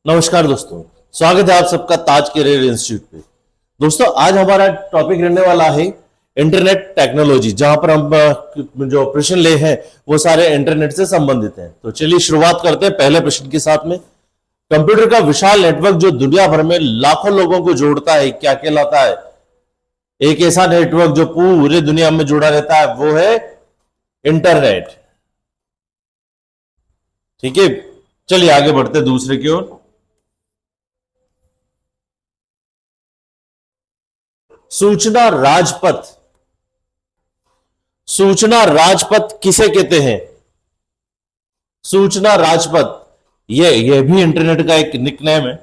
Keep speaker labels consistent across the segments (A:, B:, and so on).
A: नमस्कार दोस्तों, स्वागत है आप सबका ताज करियर इंस्टीट्यूट पे। दोस्तों, आज हमारा टॉपिक रहने वाला है इंटरनेट टेक्नोलॉजी, जहां पर हम जो प्रश्न ले हैं वो सारे इंटरनेट से संबंधित हैं। तो चलिए शुरुआत करते हैं पहले प्रश्न के साथ में। कंप्यूटर का विशाल नेटवर्क जो दुनिया भर में लाखों लोगों को जोड़ता है, क्या कहलाता है? एक ऐसा नेटवर्क जो पूरे दुनिया में जुड़ा रहता है वो है इंटरनेट। ठीक है, चलिए आगे बढ़ते हैं दूसरे की ओर। सूचना राजपथ, सूचना राजपथ किसे कहते हैं? सूचना राजपथ, यह भी इंटरनेट का एक निकनेम है।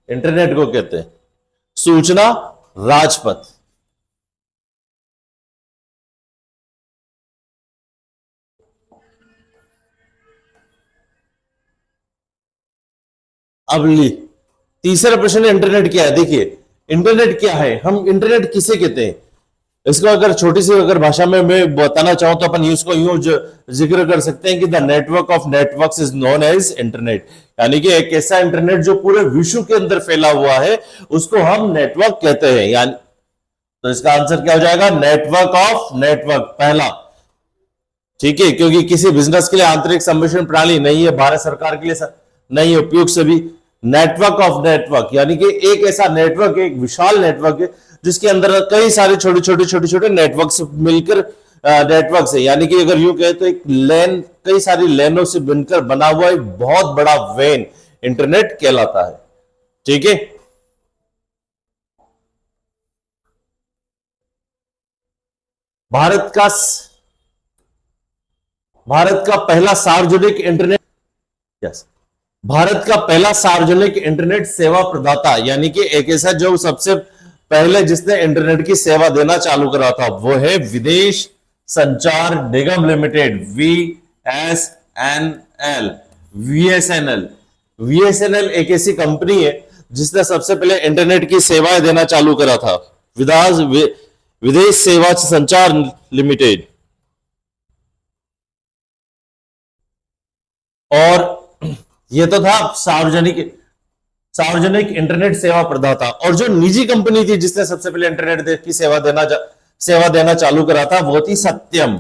A: इंटरनेट को कहते हैं सूचना राजपथ। अब तीसरा प्रश्न, इंटरनेट क्या है? देखिए, इंटरनेट क्या है, हम इंटरनेट किसे कहते हैं? इसको अगर छोटी सी अगर भाषा में मैं बताना चाहूं तो अपन इसको यूं जिक्र कर सकते हैं कि the network of networks is known as internet. यानी कि एक ऐसा इंटरनेट जो पूरे विश्व के अंदर फैला हुआ है उसको हम नेटवर्क कहते हैं। यानी तो इसका आंसर क्या हो जाएगा? नेटवर्क ऑफ नेटवर्क, पहला। ठीक है, क्योंकि किसी बिजनेस के लिए आंतरिक सम्मेलन प्रणाली नहीं है, भारत सरकार के लिए नहीं उपयुक्त सभी। नेटवर्क ऑफ नेटवर्क यानी कि एक ऐसा नेटवर्क, एक विशाल नेटवर्क है जिसके अंदर कई सारे छोटे छोटे नेटवर्क से मिलकर नेटवर्क से, यानी कि अगर यूं कहे तो एक लेन, कई सारी लेनों से बनकर बना हुआ एक बहुत बड़ा वेन इंटरनेट कहलाता है। ठीक है, भारत का पहला सार्वजनिक इंटरनेट, यस, भारत का पहला सार्वजनिक इंटरनेट सेवा प्रदाता, यानी कि एक ऐसा जो सबसे पहले जिसने इंटरनेट की सेवा देना चालू करा था वो है विदेश संचार निगम लिमिटेड, VSNL। VSNL VSNL एक ऐसी कंपनी है जिसने सबसे पहले इंटरनेट की सेवाएं देना चालू करा था। विदेश सेवा संचार लिमिटेड। और यह तो था सार्वजनिक इंटरनेट सेवा प्रदाता। और जो निजी कंपनी थी जिसने सबसे पहले इंटरनेट की सेवा देना चालू करा था वो थी सत्यम।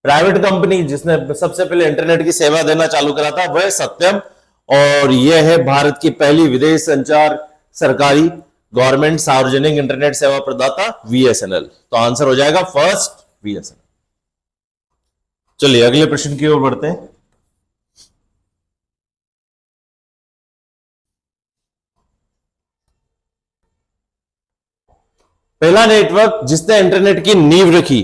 A: प्राइवेट कंपनी जिसने सबसे पहले इंटरनेट की सेवा देना चालू करा था वह सत्यम। और यह है भारत की पहली विदेश संचार सरकारी गवर्नमेंट सार्वजनिक इंटरनेट सेवा प्रदाता VSNL। तो आंसर हो जाएगा फर्स्ट VSNL। चलिए अगले प्रश्न की ओर बढ़ते हैं। पहला नेटवर्क जिसने इंटरनेट की नींव रखी,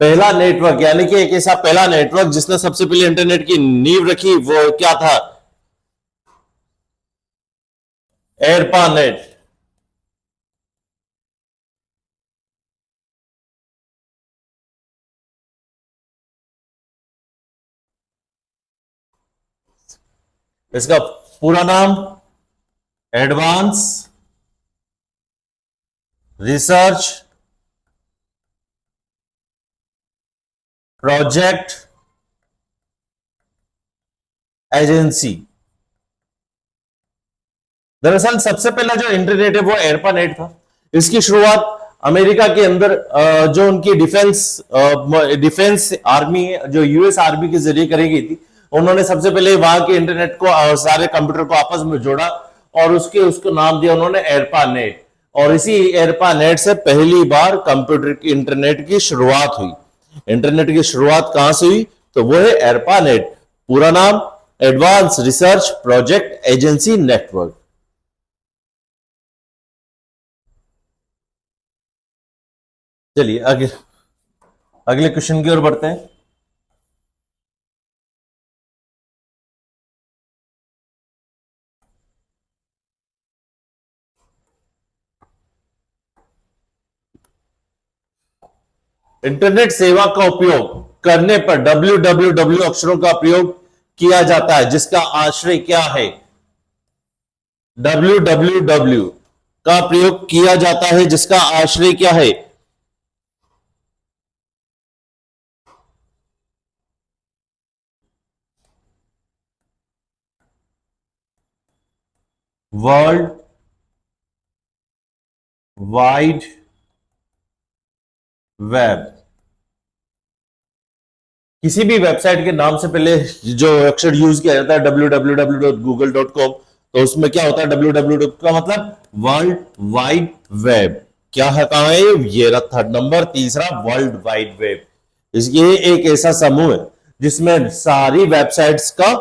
A: पहला नेटवर्क यानी कि एक ऐसा पहला नेटवर्क जिसने सबसे पहले इंटरनेट की नींव रखी वो क्या था? एरपानेट। इसका पूरा नाम एडवांस रिसर्च प्रोजेक्ट एजेंसी। दरअसल सबसे पहला जो इंटरनेट है वो एरपानेट था। इसकी शुरुआत अमेरिका के अंदर जो उनकी डिफेंस आर्मी है, जो US आर्मी के जरिए करी गई थी। उन्होंने सबसे पहले वहां के इंटरनेट को और सारे कंप्यूटर को आपस में जोड़ा और उसको नाम दिया उन्होंने एरपानेट। और इसी एरपानेट से पहली बार कंप्यूटर की इंटरनेट की शुरुआत हुई। इंटरनेट की शुरुआत कहां से हुई? तो वो है एरपानेट। पूरा नाम advance research project agency network. चलिए अगले क्वेश्चन की ओर बढ़ते हैं। इंटरनेट सेवा का उपयोग करने पर www अक्षरों का प्रयोग किया जाता है, जिसका आश्रय क्या है? www का प्रयोग किया जाता है जिसका आश्रय क्या है? World wide web. किसी भी वेबसाइट के नाम से पहले जो अक्षर यूज किया जाता है www.google.com, तो उसमें क्या होता है? www का मतलब वर्ल्ड वाइड वेब। क्या है, कहां है ये? रहा थर्ड नंबर, तीसरा वर्ल्ड वाइड वेब। ये एक ऐसा समूह है जिसमें सारी वेबसाइट्स का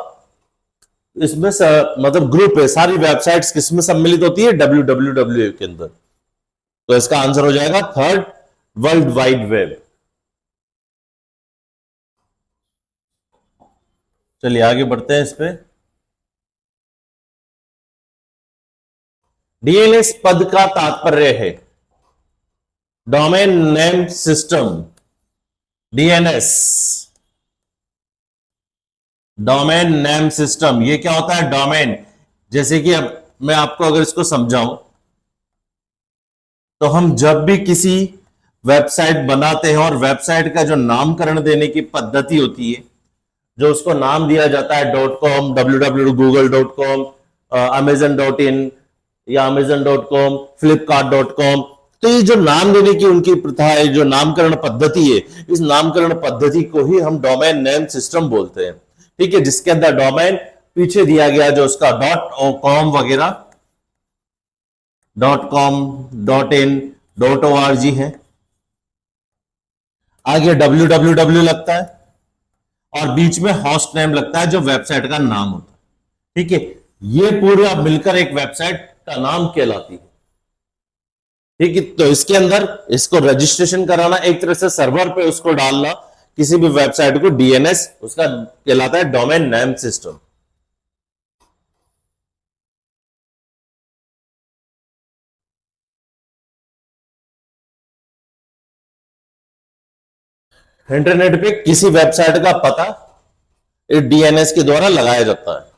A: इसमें मतलब ग्रुप है। सारी वेबसाइट्स किसमें सम्मिलित होती है? www के अंदर। तो इसका आंसर हो जाएगा थर्ड, वर्ल्ड वाइड वेब। चलिए आगे बढ़ते हैं इस पे। डीएनएस पद का तात्पर्य है domain name system. DNS, domain name system, ये क्या होता है? डोमेन। जैसे कि अब मैं आपको अगर इसको समझाऊं, तो हम जब भी किसी वेबसाइट बनाते हैं और वेबसाइट का जो नामकरण देने की पद्धति होती है, जो उसको नाम दिया जाता है .com, www.google.com, amazon.in या amazon.com, flipkart.com, तो ये जो नाम देने की उनकी प्रथा है, जो नामकरण पद्धति है, इस नामकरण पद्धति को ही हम डोमेन नेम सिस्टम बोलते हैं। ठीक है, जिसके अंदर डोमेन पीछे दिया गया जो उसका .com वगैरह, .com, .in, .org है, आगे www लगता है, और बीच में होस्ट नेम लगता है जो वेबसाइट का नाम होता है। ठीक है, ये पूरा मिलकर एक वेबसाइट का नाम कहलाती है। ठीक है, तो इसके अंदर इसको रजिस्ट्रेशन कराना, एक तरह से सर्वर पे उसको डालना, किसी भी वेबसाइट को, डीएनएस उसका कहलाता है डोमेन नेम सिस्टम। इंटरनेट पे किसी वेबसाइट का पता इस डीएनएस के द्वारा लगाया जाता है।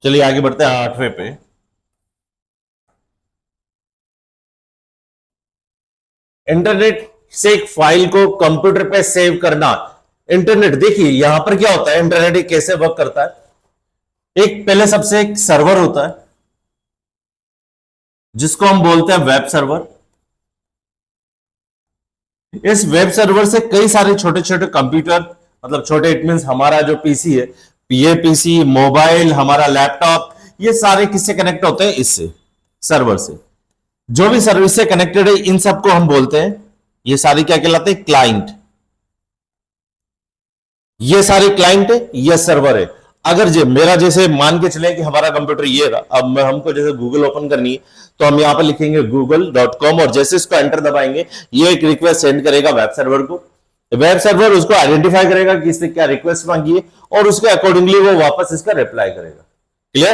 A: चलिए आगे बढ़ते हैं आठवें पे। इंटरनेट से एक फाइल को कंप्यूटर पे सेव करना। इंटरनेट, देखिए यहां पर क्या होता है, इंटरनेट कैसे वर्क करता है। एक पहले सबसे एक सर्वर होता है जिसको हम बोलते हैं वेब सर्वर। इस वेब सर्वर से कई सारे छोटे छोटे कंप्यूटर, मतलब छोटे इट मीन हमारा जो पीसी है, ये पीसी, मोबाइल, हमारा लैपटॉप, ये सारे किससे कनेक्ट होते हैं? इससे, सर्वर से। जो भी सर्विस से कनेक्टेड है इन सबको हम बोलते हैं, ये सारे क्या कहलाते हैं? क्लाइंट। ये सारे क्लाइंट है, ये सर्वर है। अगर जो मेरा, जैसे मान के चले कि हमारा कंप्यूटर ये रहा, अब मैं हमको जैसे गूगल ओपन करनी है, तो हम यहां पर लिखेंगे google.com, और जैसे इसको एंटर दबाएंगे, ये एक रिक्वेस्ट सेंड करेगा वेब सर्वर को। वेब सर्वर उसको आइडेंटिफाई करेगा कि इससे क्या रिक्वेस्ट मांगी है, और उसके अकॉर्डिंगली वो वापस इसका रिप्लाई करेगा। क्लियर?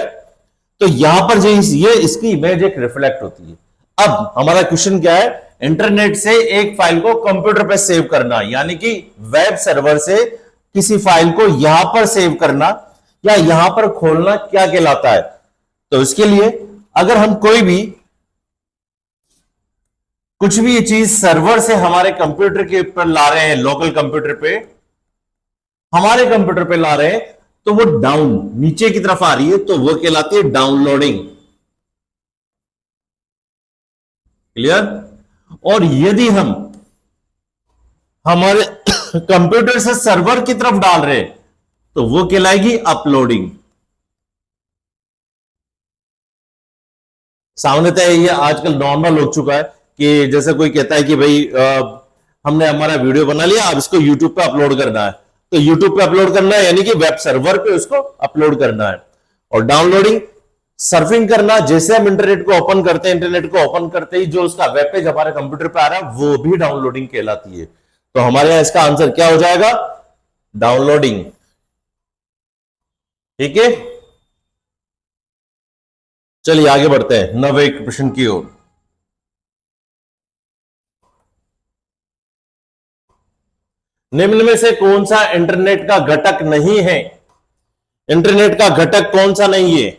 A: तो यहां पर जो ये इसकी इमेज एक रिफ्लेक्ट होती है। अब हमारा क्वेश्चन क्या है? इंटरनेट से एक फाइल को कंप्यूटर पे सेव करना, यानी कि वेब सर्वर से किसी फाइल को यहां पर सेव करना या यहां पर खोलना क्या कहलाता है? तो इसके लिए अगर हम कोई भी कुछ भी चीज सर्वर से हमारे कंप्यूटर के ऊपर ला रहे हैं, लोकल कंप्यूटर पे, हमारे कंप्यूटर पे ला रहे हैं, तो वो डाउन नीचे की तरफ आ रही है, तो वो कहलाती है डाउनलोडिंग। क्लियर? और यदि हम हमारे कंप्यूटर से सर्वर की तरफ डाल रहे हैं, तो वो कहलाएगी अपलोडिंग। सामान्यतः ये आजकल नॉर्मल हो चुका है कि जैसे कोई कहता है कि भाई हमने हमारा वीडियो बना लिया, अब इसको यूट्यूब पे अपलोड करना है, तो यूट्यूब पे अपलोड करना है, यानी कि वेब सर्वर पे उसको अपलोड करना है। और डाउनलोडिंग, सर्फिंग करना, जैसे हम इंटरनेट को ओपन करते हैं, इंटरनेट को ओपन करते ही जो उसका वेब पेज हमारे कंप्यूटर पे आ रहा है, वो भी डाउनलोडिंग कहलाती है। तो हमारे यहां इसका आंसर क्या हो जाएगा? डाउनलोडिंग। ठीक है, चलिए आगे बढ़ते हैं नवे प्रश्न की ओर। निम्न में से कौन सा इंटरनेट का घटक नहीं है? इंटरनेट का घटक कौन सा नहीं है?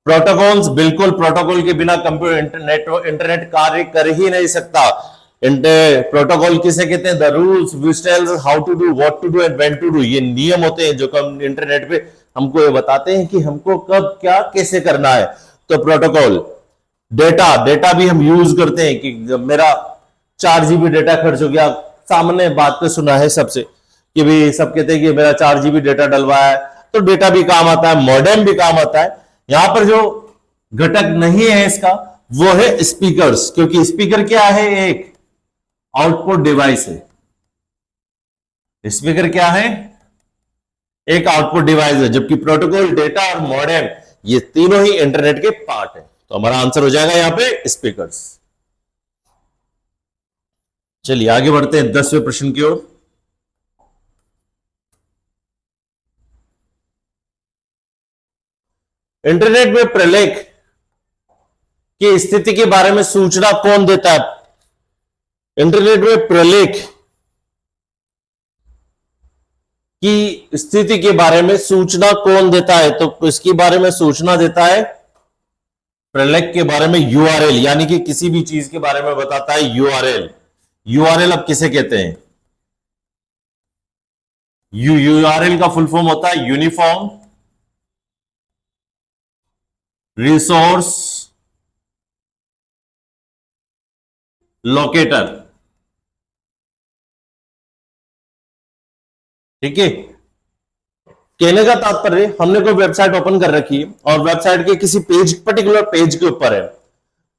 A: प्रोटोकॉल्स, बिल्कुल प्रोटोकॉल के बिना कंप्यूटर इंटरनेट कार्य कर ही नहीं सकता। प्रोटोकॉल किसे कहते हैं? The rules which tells how to do, what to do and when to do. ये नियम होते हैं जो इंटरनेट पे हमको ये बताते हैं कि हमको कब क्या कैसे करना है। तो प्रोटोकॉल, डेटा, डेटा भी हम यूज करते हैं कि मेरा 4 GB डेटा खर्च हो गया, सामने बात पे सुना है सबसे कि भाई सब कहते हैं कि मेरा 4 GB डेटा डलवाया है, तो डेटा भी काम आता है, मॉडेम भी काम आता है। यहां पर जो घटक नहीं है इसका वो है स्पीकर्स, क्योंकि स्पीकर क्या है? एक आउटपुट डिवाइस है। स्पीकर क्या है? एक आउटपुट डिवाइस है, जबकि प्रोटोकॉल, डेटा और मॉडेम ये तीनों ही इंटरनेट के पार्ट है। तो हमारा आंसर हो जाएगा यहां पे स्पीकर्स। चलिए आगे बढ़ते हैं 10वें प्रश्न की ओर। इंटरनेट में प्रलेख की स्थिति के बारे में सूचना कौन देता है? इंटरनेट में प्रलेख की स्थिति के बारे में सूचना कौन देता है? तो इसके बारे में सूचना देता है, प्रलेख के बारे में यूआरएल, यानी कि किसी भी चीज के बारे में बताता है यूआरएल। यूआरएल अब किसे कहते हैं? यूआरएल का फुल फॉर्म होता है यूनिफॉर्म रिसोर्स लोकेटर। ठीक है, कहने का तात्पर्य हमने कोई वेबसाइट ओपन कर रखी है और वेबसाइट के किसी पेज, पर्टिकुलर पेज के ऊपर है,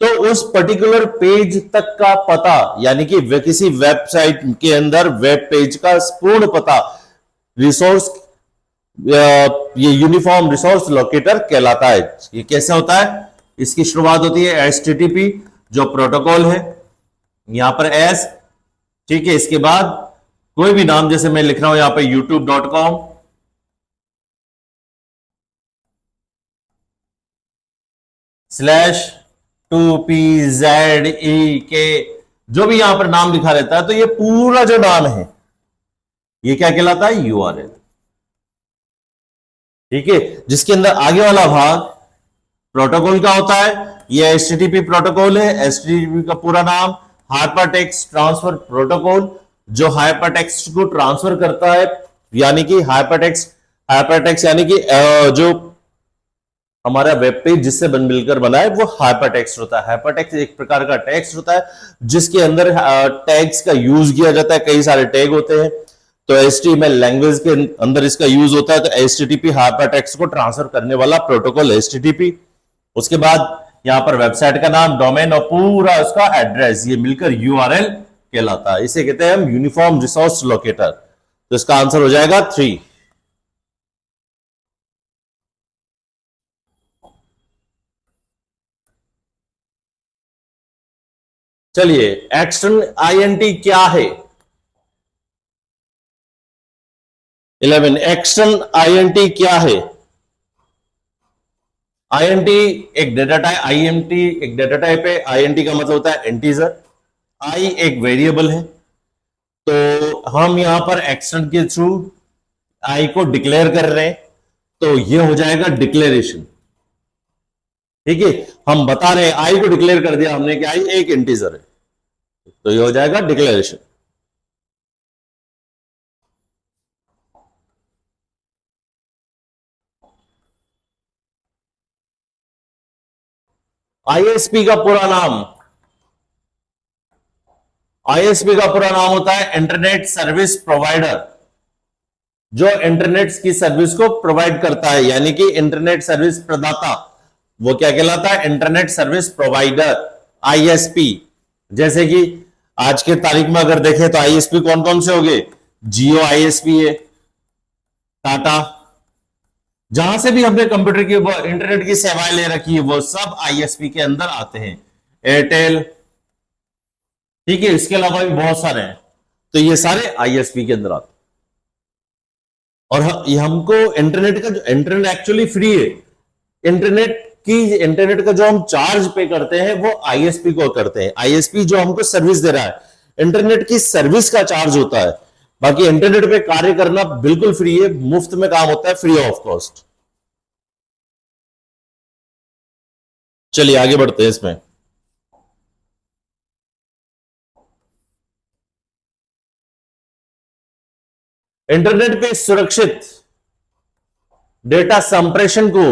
A: तो उस पर्टिकुलर पेज तक का पता, यानी कि किसी वेबसाइट के अंदर वेब पेज का पूर्ण पता रिसोर्स, ये यूनिफॉर्म रिसोर्स लोकेटर कहलाता है। ये कैसे होता है? इसकी शुरुआत होती है HTTP जो प्रोटोकॉल है, यहां पर एस, ठीक है, इसके बाद कोई भी नाम, जैसे मैं लिख रहा हूं यहां पर youtube.com /2PZEK, जो भी यहां पर नाम लिखा रहता है, तो ये पूरा जो नाम है ये क्या कहलाता है? यूआरएल। ठीक है, जिसके अंदर आगे वाला भाग प्रोटोकॉल का होता है। ये HTTP प्रोटोकॉल है। HTTP का पूरा नाम हाइपरटेक्स्ट ट्रांसफर प्रोटोकॉल, जो हाइपरटेक्स्ट को ट्रांसफर करता है, यानी कि हाइपरटेक्स्ट यानी कि जो हमारा वेब पेज जिससे मिलकर बना है वो हाइपरटेक्स्ट होता है। हाइपरटेक्स्ट एक प्रकार का टेक्स्ट होता है जिसके अंदर टैग्स का यूज किया जाता है, कई सारे टैग होते हैं। तो HTML लैंग्वेज के अंदर इसका यूज होता है। तो HTTP हाइपरटेक्स्ट को ट्रांसफर करने वाला प्रोटोकॉल HTTP। उसके बाद यहां पर वेबसाइट का नाम, डोमेन और पूरा उसका एड्रेस, ये मिलकर URL कहलाता है। इसे कहते हैं हम यूनिफॉर्म रिसोर्स लोकेटर। तो इसका आंसर हो जाएगा 3। चलिए, एक्सटर्नल INT क्या है? 11 एक्सटर्नल INT क्या है? INT एक डेटा टाइप, INT एक डेटा टाइप है। INT का मतलब होता है इंटीजर। I एक वेरिएबल है। तो हम यहां पर एक्सटर्न के थ्रू I को डिक्लेयर कर रहे हैं, तो ये हो जाएगा डिक्लेरेशन। ठीक है, हम बता रहे हैं I को डिक्लेयर कर दिया हमने कि I एक इंटीजर है, तो ये हो जाएगा डिक्लेरेशन। ISP का पूरा नाम, ISP का पूरा नाम होता है इंटरनेट सर्विस प्रोवाइडर, जो इंटरनेट की सर्विस को प्रोवाइड करता है, यानी कि इंटरनेट सर्विस प्रदाता, वो क्या कहलाता है? Internet service provider, ISP। जैसे कि आज के तारीख में अगर देखें तो ISP कौन कौन से हो गए? जियो ISP है, टाटा, जहां से भी हमने कंप्यूटर की इंटरनेट की सेवाएं ले रखी है वो सब ISP के अंदर आते हैं। एयरटेल, ठीक है, इसके अलावा भी बहुत सारे हैं, तो ये सारे ISP के अंदर आते हैं। और ये हमको इंटरनेट का, जो इंटरनेट एक्चुअली फ्री है, इंटरनेट का जो हम चार्ज पे करते हैं वो ISP को करते हैं। ISP जो हमको सर्विस दे रहा है, इंटरनेट की सर्विस का चार्ज होता है। बाकी इंटरनेट पे कार्य करना बिल्कुल फ्री है, मुफ्त में काम होता है, फ्री ऑफ कॉस्ट। चलिए आगे बढ़ते हैं इसमें। इंटरनेट पे सुरक्षित डेटा संप्रेषण को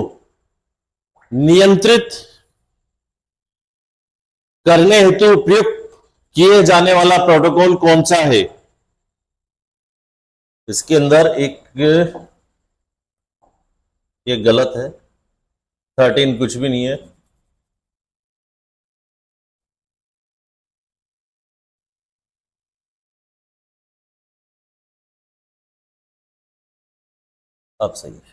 A: नियंत्रित करने हेतु उपयुक्त किए जाने वाला प्रोटोकॉल कौन सा है? इसके अंदर एक, ये गलत है, 13 कुछ भी नहीं है। अब सही है।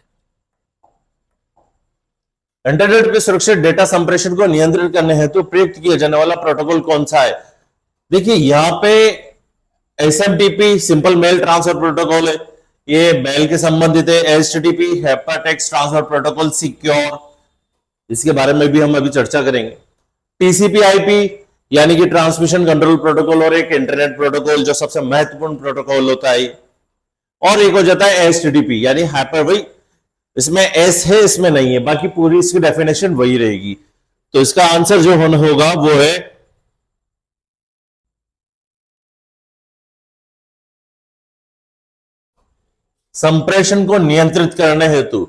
A: इंटरनेट पे सुरक्षित डेटा संप्रेषण को नियंत्रित करने हेतु प्रयुक्त किया जाने वाला प्रोटोकॉल कौन सा है? देखिए यहां पे SMTP simple mail transfer protocol है, ये मेल के संबंधित है। HTTP hypertext transfer protocol secure, इसके बारे में भी हम अभी चर्चा करेंगे। टीसीपी आईपी यानी कि ट्रांसमिशन कंट्रोल प्रोटोकॉल, और एक इंटरनेट प्रोटोकॉल जो सबसे महत्वपूर्ण प्रोटोकॉल होता है। और एक हो जाता है एचटीटीपी यानी हाइपर, वही इसमें एस है इसमें नहीं है, बाकी पूरी इसकी डेफिनेशन वही रहेगी। तो इसका आंसर जो होगा वो है संप्रेषण को नियंत्रित करने हेतु,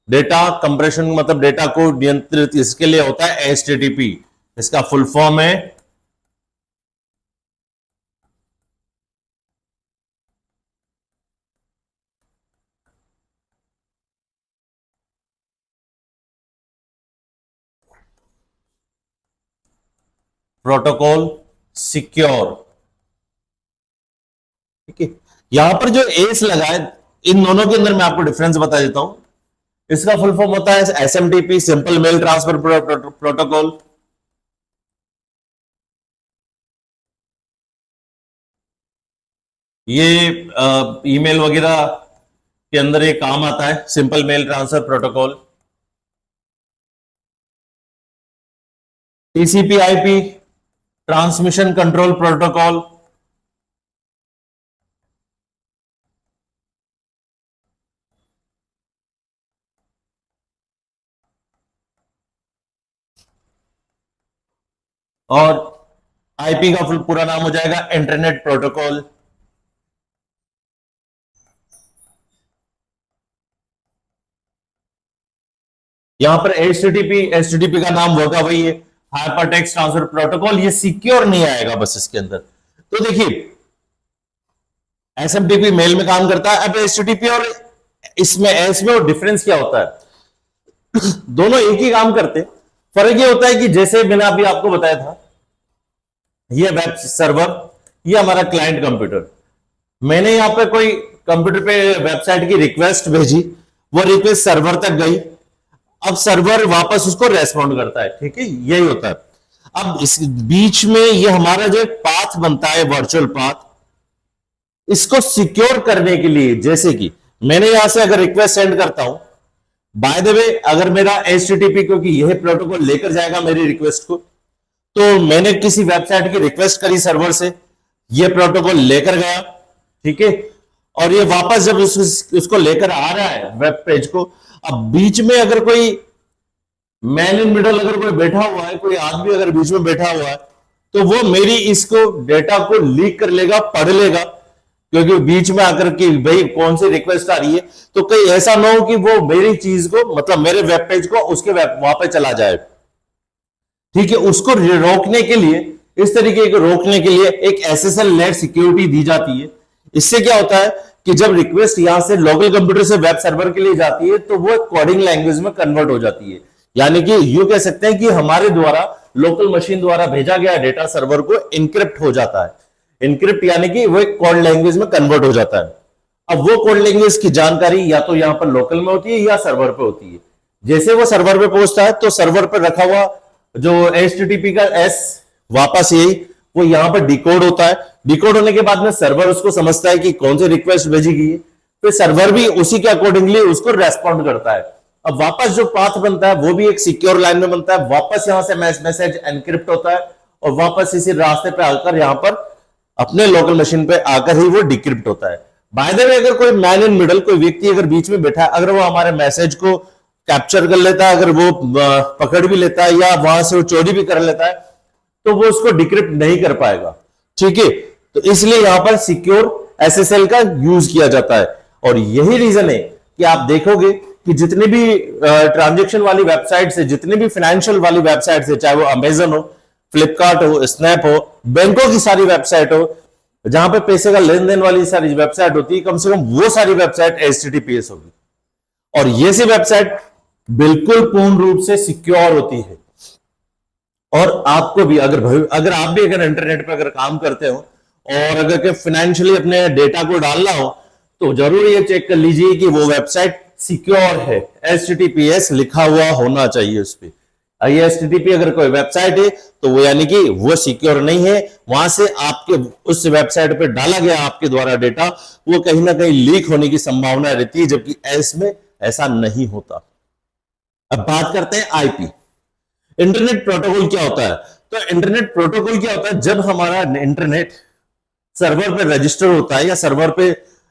A: डेटा कंप्रेशन मतलब डेटा को नियंत्रित, इसके लिए होता है एचटीटीपी। इसका फुल फॉर्म है प्रोटोकॉल सिक्योर। ठीक है, यहां पर जो एस लगा है, इन दोनों के अंदर मैं आपको डिफरेंस बता देता हूं। इसका फुल फॉर्म होता है SMTP simple mail transfer protocol. ये ईमेल वगैरह के अंदर ये काम आता है, simple mail transfer protocol. TCP IP transmission control protocol. और आईपी का पूरा नाम हो जाएगा इंटरनेट प्रोटोकॉल। यहां पर एचटीटीपी का नाम होगा वही है, हाइपरटेक्स्ट ट्रांसफर प्रोटोकॉल। ये सिक्योर नहीं आएगा बस इसके अंदर। तो देखिए एसएमटीपी मेल में काम करता है, अब एचटीटीपी और इसमें एस में और डिफरेंस क्या होता है? दोनों एक ही काम करते, फर्क ये होता है कि जैसे मैंने अभी आपको बताया था, ये वेब सर्वर, ये हमारा क्लाइंट कंप्यूटर। मैंने यहां पे कोई कंप्यूटर पे वेबसाइट की रिक्वेस्ट भेजी, वो रिक्वेस्ट सर्वर तक गई, अब सर्वर वापस उसको रेस्पॉन्ड करता है। ठीक है, यही होता है। अब इस बीच में ये हमारा जो पाथ बनता है वर्चुअल पाथ, इसको सिक्योर करने के लिए, जैसे कि मैंने यहां से अगर रिक्वेस्ट सेंड करता हूं, बाय द वे अगर मेरा एचटीटीपी, क्योंकि यह प्रोटोकॉल लेकर जाएगा मेरी रिक्वेस्ट को, तो मैंने किसी वेबसाइट की रिक्वेस्ट करी सर्वर से, यह प्रोटोकॉल लेकर गया। ठीक है, और ये वापस जब उसको लेकर आ रहा है वेब पेज को, अब बीच में अगर कोई मैन इन मिडल अगर कोई बैठा हुआ है, कोई आदमी अगर बीच में बैठा हुआ है, तो वो मेरी इसको डेटा को लीक कर लेगा, पढ़ लेगा, क्योंकि बीच में आकर के भाई कौन सी रिक्वेस्ट आ रही है, तो कहीं ऐसा ना हो कि वो मेरी चीज को, मतलब मेरे वेब पेज को उसके वहां पे चला जाए। ठीक है, उसको रोकने के लिए, इस तरीके को रोकने के लिए एक एसएसएल नेट सिक्योरिटी दी जाती है। इससे क्या होता है कि जब रिक्वेस्ट यहां से लोकल कंप्यूटर से वेब सर्वर के लिए जाती है, तो वो कोडिंग लैंग्वेज में कन्वर्ट हो जाती है। यानी कि यूं कह सकते हैं कि हमारे द्वारा लोकल मशीन द्वारा भेजा गया डेटा सर्वर को इनक्रिप्ट हो जाता है। इनक्रिप्ट यानी कि वो एक कोड लैंग्वेज में कन्वर्ट हो जाता है। अब वो कोड लैंग्वेज की जानकारी या तो यहां पर लोकल में होती है या सर्वर पे होती है। जैसे वो सर्वर पे पहुंचता है, तो सर्वर पर रखा हुआ जो एचटीटीपी का एस, वापस यही वो यहां पर डिकोड होता है। डिकोड होने के बाद में सर्वर उसको समझता है कि कौन सी रिक्वेस्ट भेजी गई है, फिर सर्वर भी उसी के अकॉर्डिंगली उसको रेस्पॉन्ड करता है। अब वापस जो पाथ बनता है वो भी एक सिक्योर लाइन में बनता है, वापस यहां से मैसेज एनक्रिप्ट होता है और वापस इसी रास्ते पे आकर यहां पर अपने लोकल मशीन पे आकर ही वो डिक्रिप्ट होता है। बाय द वे अगर कोई मैन इन मिडल, कोई व्यक्ति अगर बीच में बैठा है, अगर वो हमारे मैसेज को कैप्चर कर लेता है, अगर वो पकड़ भी लेता है या वहां से वो चोरी भी कर लेता है, तो वो उसको डिक्रिप्ट नहीं कर पाएगा। ठीक है, तो इसलिए यहां पर सिक्योर एसएसएल का यूज किया जाता है। और यही रीजन है कि आप देखोगे कि जितनी भी ट्रांजेक्शन वाली वेबसाइट है, जितनी भी फाइनेंशियल वाली वेबसाइट है, चाहे वो अमेजन हो, फ्लिपकार्ट हो, स्नैप हो, बैंकों की सारी वेबसाइट हो, जहां पे पैसे का लेन देन वाली सारी वेबसाइट होती है, कम से कम वो सारी वेबसाइट HTTPS होगी। और ये सी वेबसाइट बिल्कुल पूर्ण रूप से सिक्योर होती है। और आपको भी अगर आप भी अगर इंटरनेट पर अगर काम करते हो और अगर फाइनेंशियली अपने डेटा को डालना हो, तो जरूर ये चेक कर लीजिए कि वो वेबसाइट सिक्योर है, HTTPS लिखा हुआ होना चाहिए उस पर। HTTP अगर कोई वेबसाइट है तो वो यानी कि वो सिक्योर नहीं है, वहां से आपके उस वेबसाइट पे डाला गया आपके द्वारा डेटा वो कहीं ना कहीं लीक होने की संभावना रहती है, जबकि इसमें ऐसा नहीं होता। अब बात करते हैं आईपी। इंटरनेट प्रोटोकॉल क्या होता है? तो इंटरनेट प्रोटोकॉल क्या होता है? जब हमारा इंटरनेट सर्वर पे रजिस्टर होता है या सर्वर पे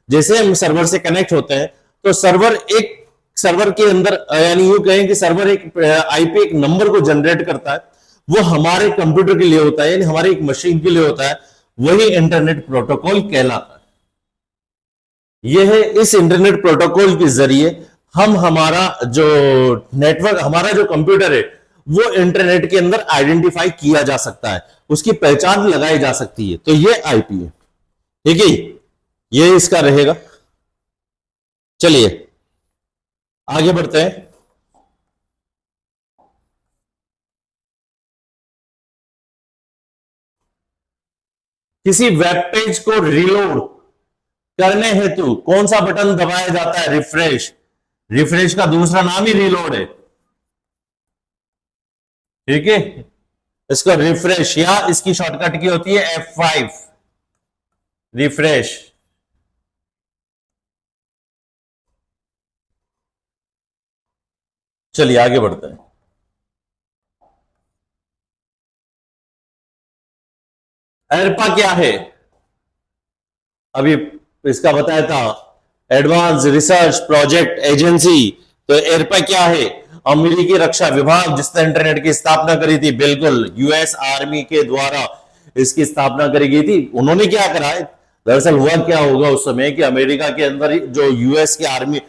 A: जैसे हम सर्वर से कनेक्ट होते हैं, तो सर्वर के अंदर यानी यूं कहें कि सर्वर एक आईपी एक नंबर को जनरेट करता है, वो हमारे कंप्यूटर के लिए होता है, यानी हमारे एक मशीन के लिए होता है, वही इंटरनेट प्रोटोकॉल कहलाता है। यह है, इस इंटरनेट प्रोटोकॉल के जरिए हम हमारा जो नेटवर्क, हमारा जो कंप्यूटर है, वो इंटरनेट के अंदर आइडेंटिफाई किया जा सकता है, उसकी पहचान लगाई जा सकती है। तो ये आईपी है। ठीक है, ये इसका रहेगा। चलिए आगे बढ़ते हैं। किसी वेब पेज को रिलोड करने हेतु कौन सा बटन दबाया जाता है? रिफ्रेश। रिफ्रेश का दूसरा नाम ही रिलोड है। ठीक है, इसका रिफ्रेश या इसकी शॉर्टकट की होती है F5, रिफ्रेश। चलिए आगे बढ़ते हैं। एरपा क्या है? अभी इसका बताया था, एडवांस रिसर्च प्रोजेक्ट एजेंसी। तो एरपा क्या है? अमेरिकी रक्षा विभाग, जिसने इंटरनेट की स्थापना करी थी, बिल्कुल यूएस आर्मी के द्वारा इसकी स्थापना करी गई थी। उन्होंने क्या करा है, दरअसल हुआ क्या होगा उस समय कि अमेरिका के अंदर जो यूएस की आर्मी,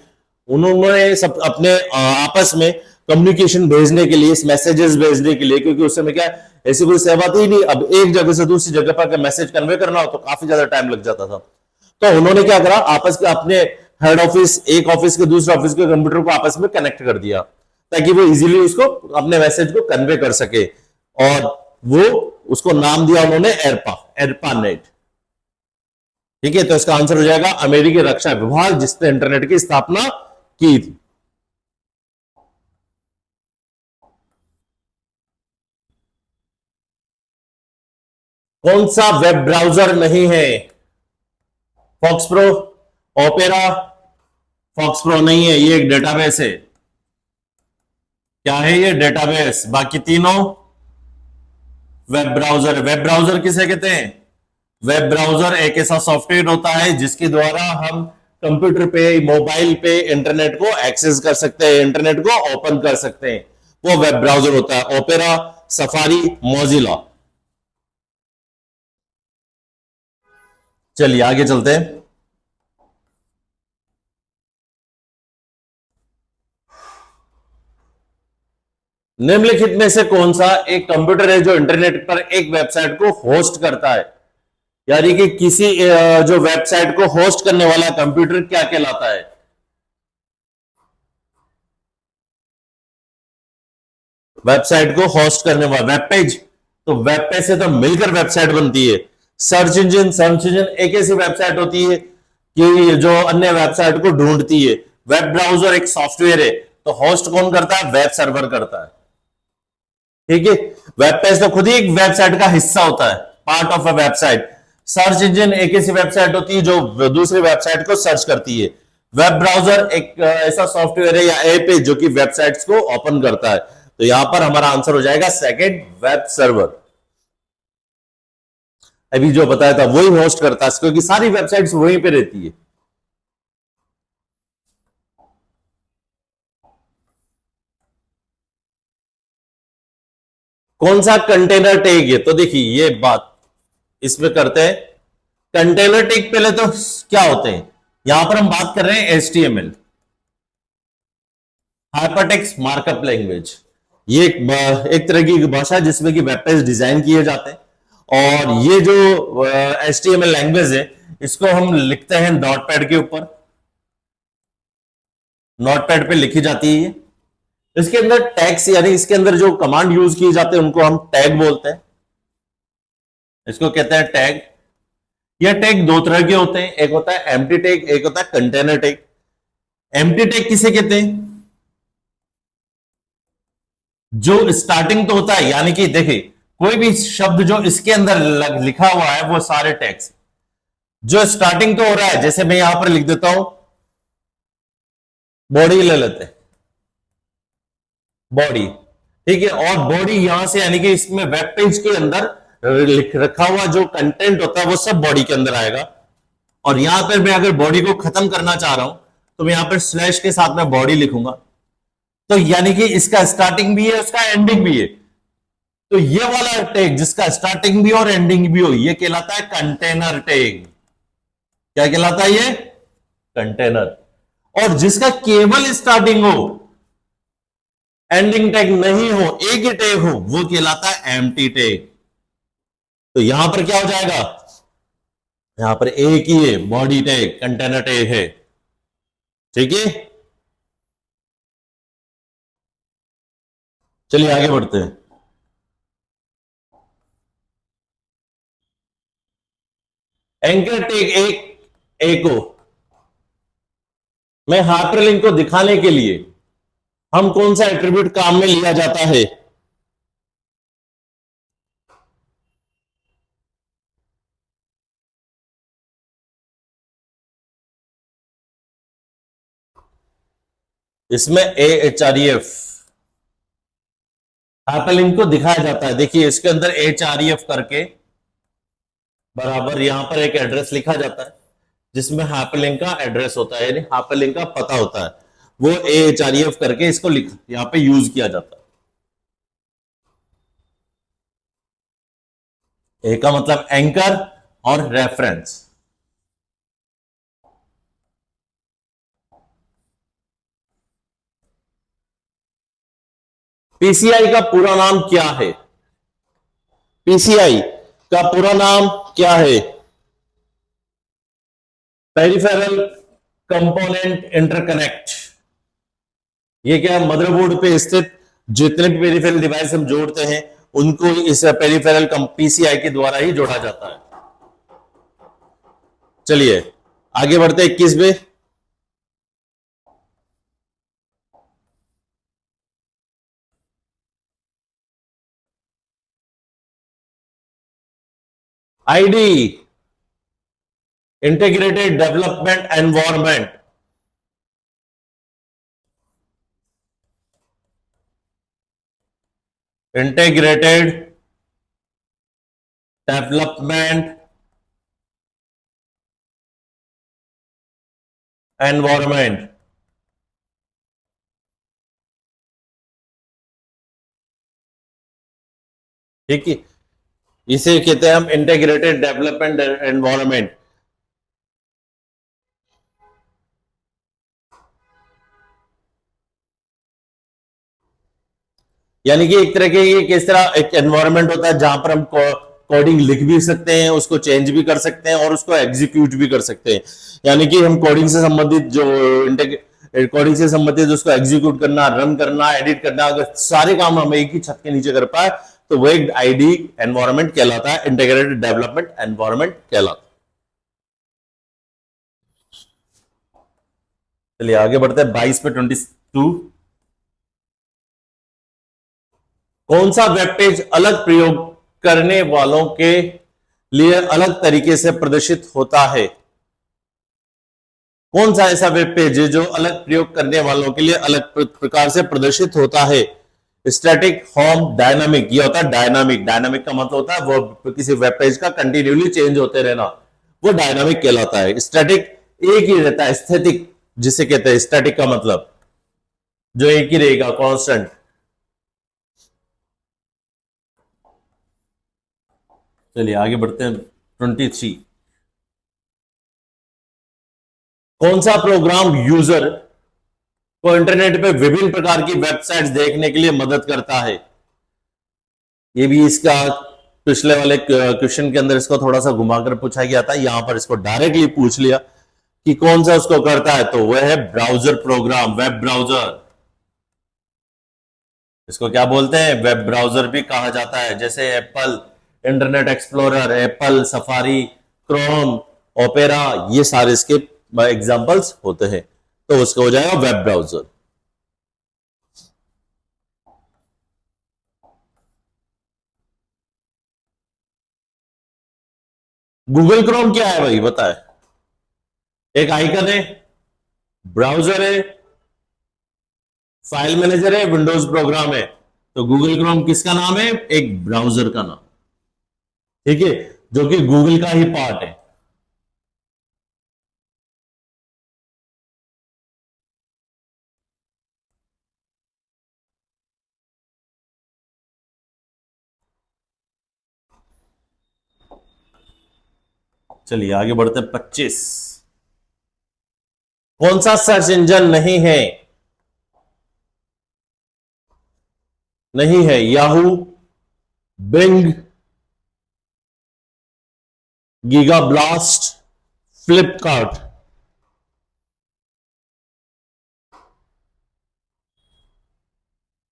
A: उन्होंने सब अपने आपस में कम्युनिकेशन भेजने के लिए, मैसेजेस भेजने के लिए, क्योंकि उस समय क्या ऐसी कोई सेवा थी नहीं, अब एक जगह से दूसरी जगह पर मैसेज कन्वे करना हो तो काफी ज्यादा टाइम लग जाता था। तो उन्होंने क्या करा, आपस के अपने हेड ऑफिस, एक ऑफिस के दूसरे ऑफिस के कंप्यूटर को आपस में कनेक्ट कर दिया, ताकि वो इजीली उसको अपने मैसेज को कन्वे कर सके। और वो उसको नाम दिया उन्होंने एरपा, एरपा नेट। ठीक है, तो इसका आंसर हो जाएगा अमेरिकी रक्षा विभाग, जिसने इंटरनेट की स्थापना की थी। कौन सा वेब ब्राउजर नहीं है? FoxPro, Opera. FoxPro नहीं है, ये एक डेटाबेस है। क्या है ये? डेटाबेस। बाकी तीनों वेब ब्राउजर। वेब ब्राउजर किसे कहते हैं? वेब ब्राउजर एक ऐसा सॉफ्टवेयर होता है जिसके द्वारा हम कंप्यूटर पे, मोबाइल पे इंटरनेट को एक्सेस कर सकते हैं, इंटरनेट को ओपन कर सकते हैं, वो वेब ब्राउजर होता है। Opera, safari, Mozilla. चलिए आगे चलते हैं। निम्नलिखित में से कौन सा एक कंप्यूटर है जो इंटरनेट पर एक वेबसाइट को होस्ट करता है? यानी कि किसी जो वेबसाइट को होस्ट करने वाला कंप्यूटर क्या कहलाता है? वेबसाइट को होस्ट करने वाला वेब पेज। तो वेब पेज से तो मिलकर वेबसाइट बनती है। सर्च इंजन एक ऐसी वेबसाइट होती है कि जो अन्य वेबसाइट को ढूंढती है। वेब ब्राउजर एक सॉफ्टवेयर है, तो होस्ट कौन करता है? वेब सर्वर करता है। ठीक है, वेब पेज तो खुद ही एक वेबसाइट का हिस्सा होता है, part of a website. Search engine एक ऐसी वेबसाइट होती है जो दूसरी वेबसाइट को सर्च करती है। वेब ब्राउजर एक ऐसा सॉफ्टवेयर है या ऐप है जो कि वेबसाइट्स को ओपन करता है। तो यहां पर हमारा आंसर हो जाएगा सेकंड, वेब सर्वर। अभी जो बताया था वही होस्ट करता है, क्योंकि सारी वेबसाइट्स वहीं पे रहती है। कौन सा कंटेनर टैग है? तो देखिए ये बात इसमें करते हैं। कंटेनर टैग पहले तो क्या होते हैं, यहां पर हम बात कर रहे हैं HTML, हाइपरटेक्स्ट मार्कअप लैंग्वेज। ये एक तरह की भाषा है जिसमें कि वेब पेज डिजाइन किए जाते हैं। और ये जो HTML लैंग्वेज है इसको हम लिखते हैं नोटपैड के ऊपर, नोटपैड पे लिखी जाती है। इसके अंदर टैग्स यानी इसके अंदर जो कमांड यूज किए जाते हैं उनको हम टैग बोलते हैं, इसको कहते हैं टैग। ये टैग दो तरह के होते हैं, एक होता है एम्प्टी टैग, एक होता है कंटेनर टैग। एम्प्टी टैग किसे कहते हैं? जो स्टार्टिंग तो होता है, यानी कि देखिए कोई भी शब्द जो इसके अंदर लिखा हुआ है वो सारे टैग्स। जो स्टार्टिंग तो हो रहा है, जैसे मैं यहां पर लिख देता हूं बॉडी, ले लेते हैं बॉडी, ठीक है। और बॉडी यहां से यानी कि इसमें वेब पेज के अंदर लिख रखा हुआ जो कंटेंट होता है वो सब बॉडी के अंदर आएगा। और यहां पर मैं अगर बॉडी को खत्म करना चाह रहा हूं तो मैं यहां पर स्लैश के साथ में बॉडी लिखूंगा। तो यानी कि इसका स्टार्टिंग भी है, उसका एंडिंग भी है। तो ये वाला टैग जिसका स्टार्टिंग भी और एंडिंग भी हो ये कहलाता है कंटेनर टैग। क्या कहलाता है ये? कंटेनर। और जिसका केवल स्टार्टिंग हो, एंडिंग टैग नहीं हो, एक ही टैग हो, वो कहलाता है एम्प्टी टैग। तो यहां पर क्या हो जाएगा, यहां पर एक ही है बॉडी टैग, कंटेनर टैग है, ठीक है। चलिए आगे बढ़ते हैं। एंकर टैग एक हो। मैं हाइपरलिंक को दिखाने के लिए हम कौन सा एट्रीब्यूट काम में लिया जाता है? इसमें AHREF हाइपरलिंक को दिखाया जाता है। देखिए इसके अंदर HREF करके बराबर यहां पर एक एड्रेस लिखा जाता है जिसमें हाइपरलिंक का एड्रेस होता है, यानी हाइपरलिंक का पता होता है। वो AHREF करके इसको लिख यहां पे यूज किया जाता है। ए का मतलब एंकर और रेफरेंस। PCI का पूरा नाम क्या है? PCI का पूरा नाम क्या है? Peripheral component interconnect. ये क्या, मदरबोर्ड पे स्थित जितने भी पेरिफेरल डिवाइस हम जोड़ते हैं उनको इस पेरिफेरल PCI के द्वारा ही जोड़ा जाता है। चलिए आगे बढ़ते 21 में। ID integrated development environment. Integrated development environment. ठीक है, इसे कहते हैं हम इंटीग्रेटेड डेवलपमेंट एनवायरनमेंट। यानी कि एक तरह के ये किस तरह एक एनवायरनमेंट होता है जहां पर हम कोडिंग लिख भी सकते हैं, उसको चेंज भी कर सकते हैं और उसको एग्जीक्यूट भी कर सकते हैं। यानी कि हम कोडिंग से संबंधित जो कोडिंग से संबंधित उसको एग्जीक्यूट करना, रन करना, एडिट करना, अगर सारे काम हम एक ही छत के नीचे कर पाए तो वो एक ID एनवायरनमेंट कहलाता है, इंटीग्रेटेड डेवलपमेंट एनवायरनमेंट कहलाता है। चलिए आगे बढ़ते हैं 22 पे 22। कौन सा वेब पेज अलग प्रयोग करने वालों के लिए अलग तरीके से प्रदर्शित होता है? कौन सा ऐसा वेब पेज है जो अलग प्रयोग करने वालों के लिए अलग प्रकार से प्रदर्शित होता है? Static, home, dynamic. ये होता है डायनामिक। डायनामिक का मतलब होता है वो किसी वेब पेज का कंटिन्यूली चेंज होते रहना, वो डायनामिक कहलाता है। स्टैटिक एक ही रहता है, स्थैतिक जिसे कहते हैं। स्टैटिक का मतलब जो एक ही रहेगा, कांस्टेंट। चलिए आगे बढ़ते हैं। 23, कौन सा प्रोग्राम यूजर को इंटरनेट पे विभिन्न प्रकार की वेबसाइट्स देखने के लिए मदद करता है? ये भी इसका पिछले वाले क्वेश्चन के अंदर इसको थोड़ा सा घुमाकर पूछा गया था, यहां पर इसको डायरेक्टली पूछ लिया कि कौन सा उसको करता है, तो वह है ब्राउजर प्रोग्राम, वेब ब्राउजर। इसको क्या बोलते हैं? वेब ब्राउजर भी कहा जाता है। जैसे Apple internet explorer, Apple safari, Chrome, opera, ये सारे इसके एग्जांपल्स होते हैं, तो उसका हो जाएगा वेब ब्राउजर। गूगल क्रोम क्या है भाई, बताए? एक आइकन है, ब्राउजर है, फाइल मैनेजर है, विंडोज प्रोग्राम है। तो गूगल क्रोम किसका नाम है? एक ब्राउजर का नाम, ठीक है, जो कि गूगल का ही पार्ट है। चलिए आगे बढ़ते हैं। 25, कौन सा सर्च इंजन नहीं है? नहीं है Yahoo, Bing, Gigablast, Flipkart.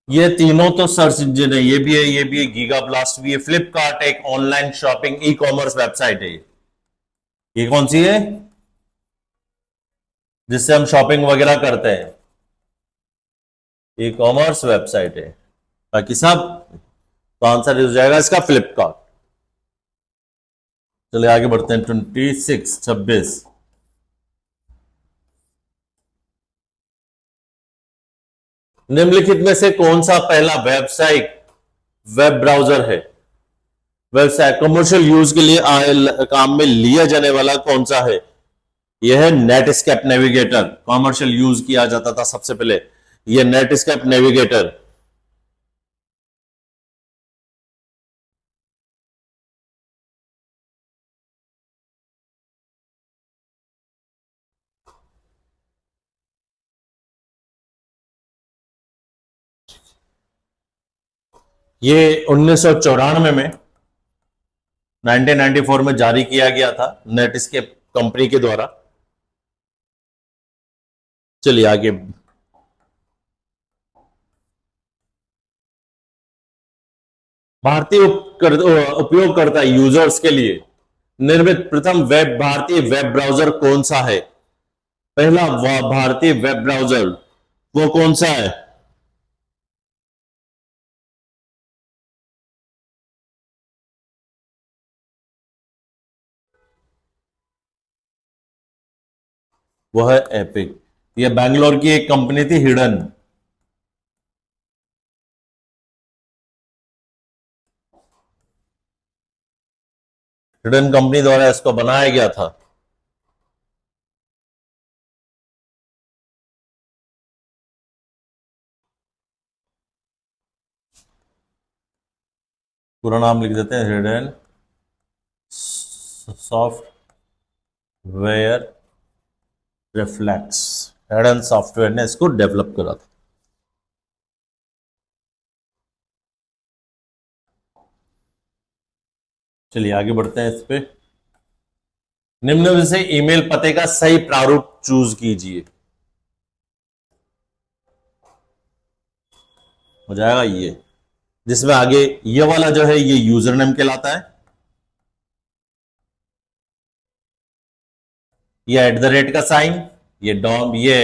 A: ये तीनों तो सर्च इंजन है, ये भी है, ये भी है, गीगा ब्लास्ट भी है। फ्लिपकार्ट एक online shopping e commerce website है। ये कौन सी है? जिससे हम शॉपिंग वगैरह करते हैं, ई कॉमर्स वेबसाइट है। बाकी सब तो आंसर हो जाएगा इसका फ्लिपकार्ट। चलिए आगे बढ़ते हैं। 26, 26, निम्नलिखित में से कौन सा पहला वेबसाइट वेब ब्राउजर है? वेबसाइट कमर्शियल यूज के लिए काम में लिया जाने वाला कौन सा है? यह है नेटस्केप नेविगेटर। कमर्शियल यूज किया जाता था सबसे पहले, यह नेटस्केप नेविगेटर। ये 1994 में 1994 में जारी किया गया था नेटस्केप कंपनी के द्वारा। चलिए आगे। भारतीय उपयोगकर्ता यूजर्स के लिए निर्मित प्रथम भारतीय वेब ब्राउजर कौन सा है? पहला भारतीय वेब ब्राउजर वो कौन सा है? वो है एपिक। ये बैंगलोर की एक कंपनी थी, हिडन। हिडन कंपनी द्वारा इसको बनाया गया था। पूरा नाम लिख देते हैं, hidden software reflex. Hidden software ने इसको डेवलप करा था। चलिए आगे बढ़ते हैं इस पे। निम्न में से ईमेल पते का सही प्रारूप चूज कीजिए। हो जाएगा ये, जिसमें आगे ये वाला जो है ये यूजर नेम कहलाता है, ये @ का साइन, ये ये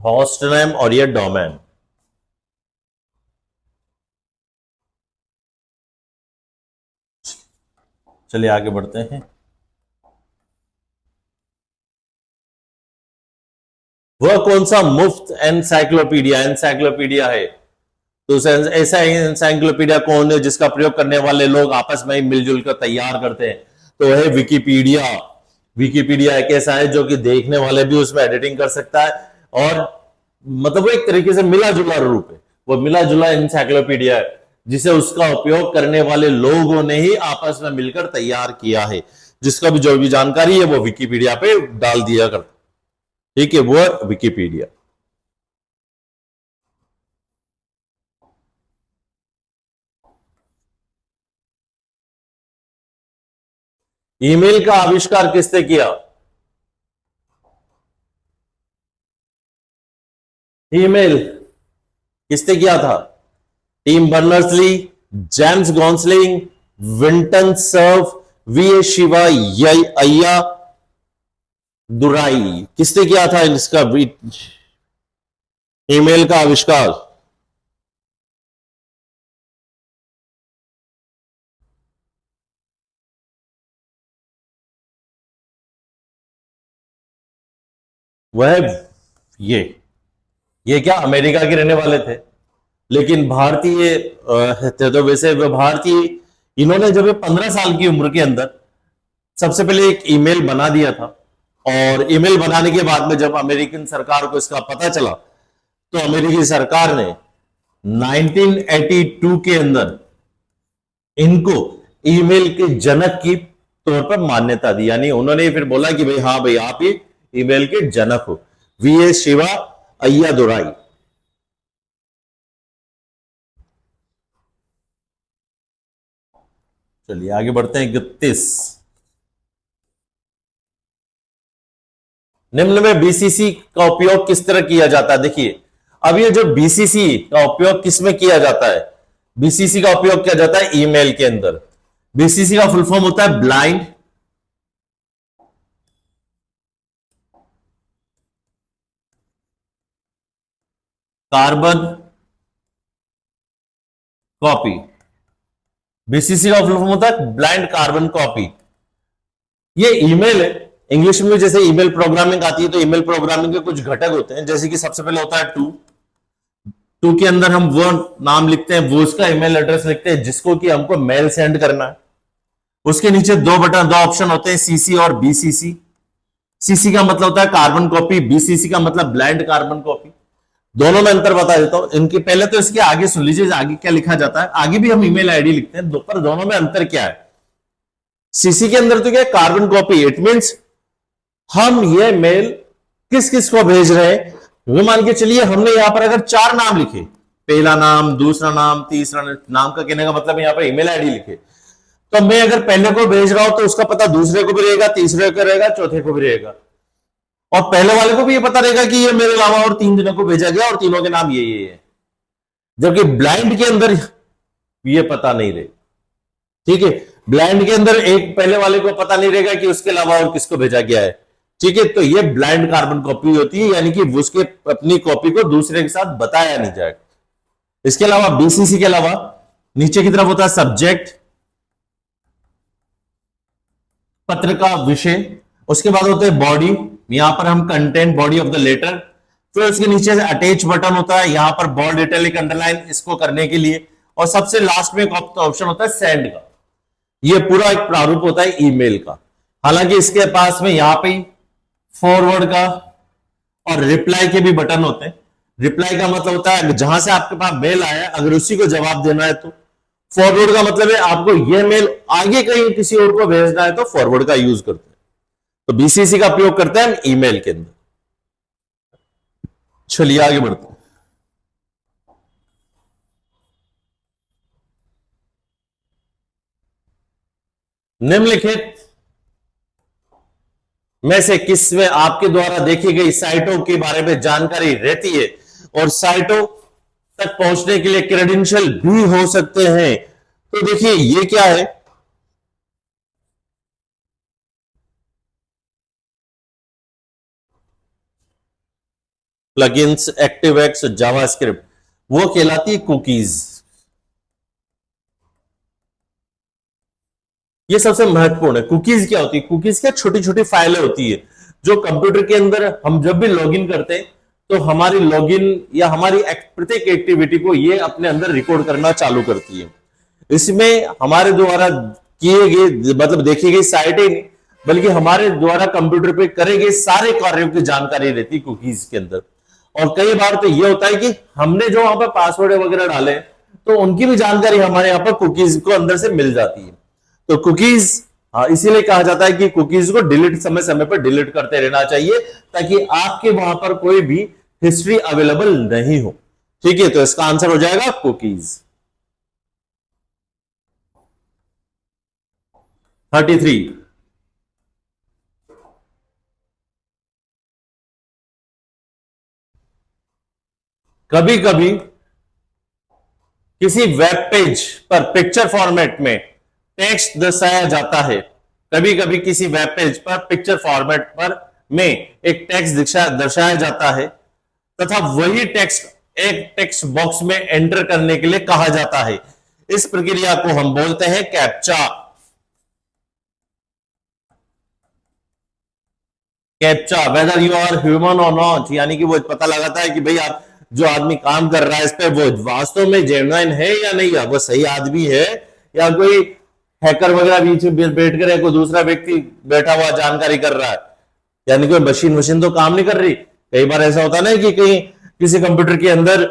A: होस्ट नेम और ये डोमेन। चलिए आगे बढ़ते हैं। वह कौन सा मुफ्त एनसाइक्लोपीडिया है? तो ऐसा एनसाइक्लोपीडिया कौन है जिसका प्रयोग करने वाले लोग आपस में ही मिलजुल कर तैयार करते हैं? तो है विकिपीडिया। विकिपीडिया एक ऐसा है जो कि देखने वाले भी उसमें एडिटिंग कर सकता है, और मतलब वो एक तरीके से मिला जुला रूप है, वो मिला जुला एनसाइक्लोपीडिया है जिसे उसका उपयोग करने वाले लोगों ने ही आपस में मिलकर तैयार किया है, जिसका भी जो भी जानकारी है वो विकिपीडिया पे डाल दिया कर, ठीक है, वो है विकिपीडिया। ईमेल का आविष्कार किसने किया? ईमेल किसने किया था? Tim Berners-Lee, James Gosling, Vinton Cerf, V Shiva Ayyadurai, किसने किया था इसका ईमेल का आविष्कार? वह ये क्या अमेरिका के रहने वाले थे, लेकिन भारतीय थे, तो वैसे वे भारतीय, इन्होंने जब 15 साल की उम्र के अंदर सबसे पहले एक ईमेल बना दिया था, और ईमेल बनाने के बाद में जब अमेरिकन सरकार को इसका पता चला, तो अमेरिकी सरकार ने 1982 के अंदर इनको ईमेल के जनक की तौर पर मान्यता दी, यानी उन्होंने फिर बोला कि भाई हाँ भाई आप ही ईमेल के जनक हो, वी शिवा अय्या दुराई। चलिए आगे बढ़ते हैं। 31, निम्न में बीसीसी का उपयोग किस तरह किया जाता है? देखिए, अब ये जो बीसीसी का उपयोग किसमें किया जाता है? बीसीसी का उपयोग किया जाता है ईमेल के अंदर। बीसीसी का फुल फॉर्म होता है ब्लाइंड कार्बन कॉपी। बीसीसी का फुल फॉर्म होता है ब्लाइंड कार्बन कॉपी। ये ईमेल है, इंग्लिश में जैसे ईमेल प्रोग्रामिंग आती है, तो ईमेल प्रोग्रामिंग के कुछ घटक होते हैं, जैसे कि सबसे पहले होता है टू के अंदर हम वो नाम लिखते हैं, वो उसका ईमेल एड्रेस लिखते हैं जिसको कि हमको मेल सेंड करना है। उसके नीचे दो ऑप्शन होते हैं, सीसी और बीसीसी। सीसी का मतलब होता है कार्बन कॉपी, बीसीसी का मतलब ब्लाइंड कार्बन कॉपी। दोनों में अंतर बता देता हूं। इनके पहले तो इसके आगे सुन लीजिए, आगे क्या लिखा जाता है। आगे भी हम ईमेल आईडी लिखते हैं, पर दोनों में अंतर क्या है? सीसी के अंदर तो क्या है? Carbon copy. इट मींस हम ये मेल किस किस को भेज रहे हैं। मान के चलिए हमने यहां पर अगर 4 नाम लिखे, पहला नाम, दूसरा नाम, तीसरा नाम का कहने का मतलब यहां पर ईमेल आईडी लिखे, तो मैं अगर पहले को भेज रहा हूं तो उसका पता दूसरे को भी रहेगा, तीसरे को रहेगा, चौथे को भी रहेगा, और पहले वाले को भी ये पता रहेगा कि ये मेरे अलावा और 3 दिनों को भेजा गया और तीनों के नाम ये है। जबकि ब्लाइंड के अंदर ये पता नहीं रहे, ठीक है। ब्लाइंड के अंदर एक पहले वाले को पता नहीं रहेगा कि उसके अलावा और किसको भेजा गया है, ठीक है। तो ये ब्लाइंड कार्बन कॉपी होती है, यानी कि उसके अपनी कॉपी को दूसरे के साथ बताया नहीं जाएगा। इसके अलावा बीसीसी के अलावा नीचे की तरफ होता है सब्जेक्ट, पत्र का विषय, उसके बाद होते हैं बॉडी, यहां पर हम content, body of the letter. फिर उसके नीचे से अटैच बटन होता है, यहां पर बोल्ड, इटैलिक, अंडरलाइन इसको करने के लिए, और सबसे लास्ट में एक ऑप्शन होता है सेंड का। ये पूरा एक प्रारूप होता है ईमेल का। हालांकि इसके पास में यहां पे फॉरवर्ड का और रिप्लाई के भी बटन होते हैं। रिप्लाई का मतलब होता है जहां से आपके पास मेल आया, अगर उसी को जवाब देना है तो। फॉरवर्ड का मतलब है आपको यह मेल आगे कहीं किसी और को भेजना है तो फॉरवर्ड का यूज करते हैं। तो बीसीसी का उपयोग करते हैं ईमेल के अंदर। चलिए आगे बढ़ते हैं। निम्नलिखित में से किस में आपके द्वारा देखी गई साइटों के बारे में जानकारी रहती है और साइटों तक पहुंचने के लिए क्रेडेंशियल भी हो सकते हैं? तो देखिए ये क्या है, प्लगइन्स, एक्टिवएक्स, जावास्क्रिप्ट, वो कहलाती है कुकीज। ये सबसे महत्वपूर्ण है। कुकीज क्या होती है? कुकीज क्या छोटी छोटी फाइलें होती है जो कंप्यूटर के अंदर हम जब भी लॉगिन करते हैं तो हमारी लॉगिन या हमारी प्रत्येक एक्टिविटी को ये अपने अंदर रिकॉर्ड करना चालू करती है। इसमें हमारे द्वारा किए गए मतलब देखी गई साइटें नहीं, बल्कि हमारे द्वारा कंप्यूटर पे करे गए सारे कार्यों की जानकारी रहती है कुकीज के अंदर। और कई बार तो ये होता है कि हमने जो वहां पर पासवर्ड वगैरह डाले तो उनकी भी जानकारी हमारे यहाँ पर कुकीज को अंदर से मिल जाती है। तो कुकीज, हाँ, इसीलिए कहा जाता है कि कुकीज को डिलीट समय समय पर डिलीट करते रहना चाहिए, ताकि आपके वहां पर कोई भी हिस्ट्री अवेलेबल नहीं हो। ठीक है, तो इसका आंसर हो जाएगा कुकीज। 33, कभी कभी किसी वेब पेज पर पिक्चर फॉर्मेट में टेक्स्ट दर्शाया जाता है। कभी कभी किसी वेब पेज पर पिक्चर फॉर्मेट पर में एक टेक्स्ट दर्शाया जाता है तथा वही टेक्स्ट एक टेक्स्ट बॉक्स में एंटर करने के लिए कहा जाता है। इस प्रक्रिया को हम बोलते हैं captcha. Captcha, whether you are human और नॉट, यानी कि वो पता लगाता है कि भाई आप जो आदमी काम कर रहा है इस पे वो वास्तव में जेन्युइन है या नहीं, या वो सही आदमी है या कोई हैकर वगैरह बीच में बैठ कर कोई दूसरा व्यक्ति बैठा हुआ जानकारी कर रहा है, यानी कोई मशीन तो काम नहीं कर रही। कई बार ऐसा होता है ना कि कहीं किसी कंप्यूटर के अंदर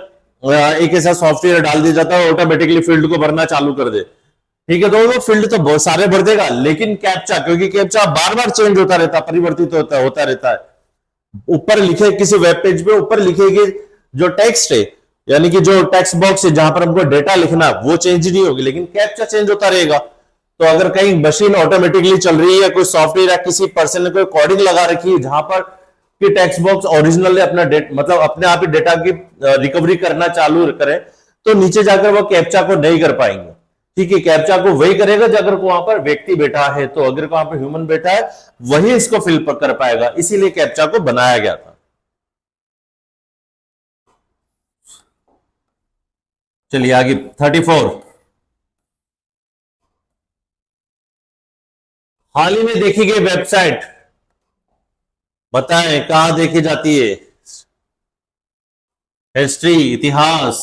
A: एक ऐसा सॉफ्टवेयर डाल दिया जाता है ऑटोमेटिकली फील्ड को भरना चालू कर दे। ठीक है, तो वो फील्ड तो बहुत सारे भर देगा, लेकिन कैप्चा, क्योंकि कैप्चा बार बार चेंज होता रहता, परिवर्तित होता रहता है। ऊपर लिखे किसी वेब पेज पे ऊपर लिखेगी जो टेक्स्ट है, यानी कि जो टेक्स्ट बॉक्स है जहां पर हमको डेटा लिखना है वो चेंज नहीं होगी, लेकिन कैप्चा चेंज होता रहेगा। तो अगर कहीं मशीन ऑटोमेटिकली चल रही है या कोई सॉफ्टवेयर या किसी पर्सन ने कोई कोडिंग लगा रखी है जहां पर कि टेक्स्ट बॉक्स ओरिजिनल अपना मतलब अपने आप ही डेटा की रिकवरी करना चालू करे, तो नीचे जाकर वो कैप्चा को नहीं कर पाएंगे। ठीक है, कैप्चा को वही करेगा अगर वहां पर व्यक्ति बैठा है, तो अगर वहां पर ह्यूमन बैठा है वही इसको फिल कर पाएगा, इसीलिए कैप्चा को बनाया गया था। चलिए आगे 34, हाल ही में देखी गई वेबसाइट बताएं कहां देखी जाती है। हिस्ट्री, इतिहास,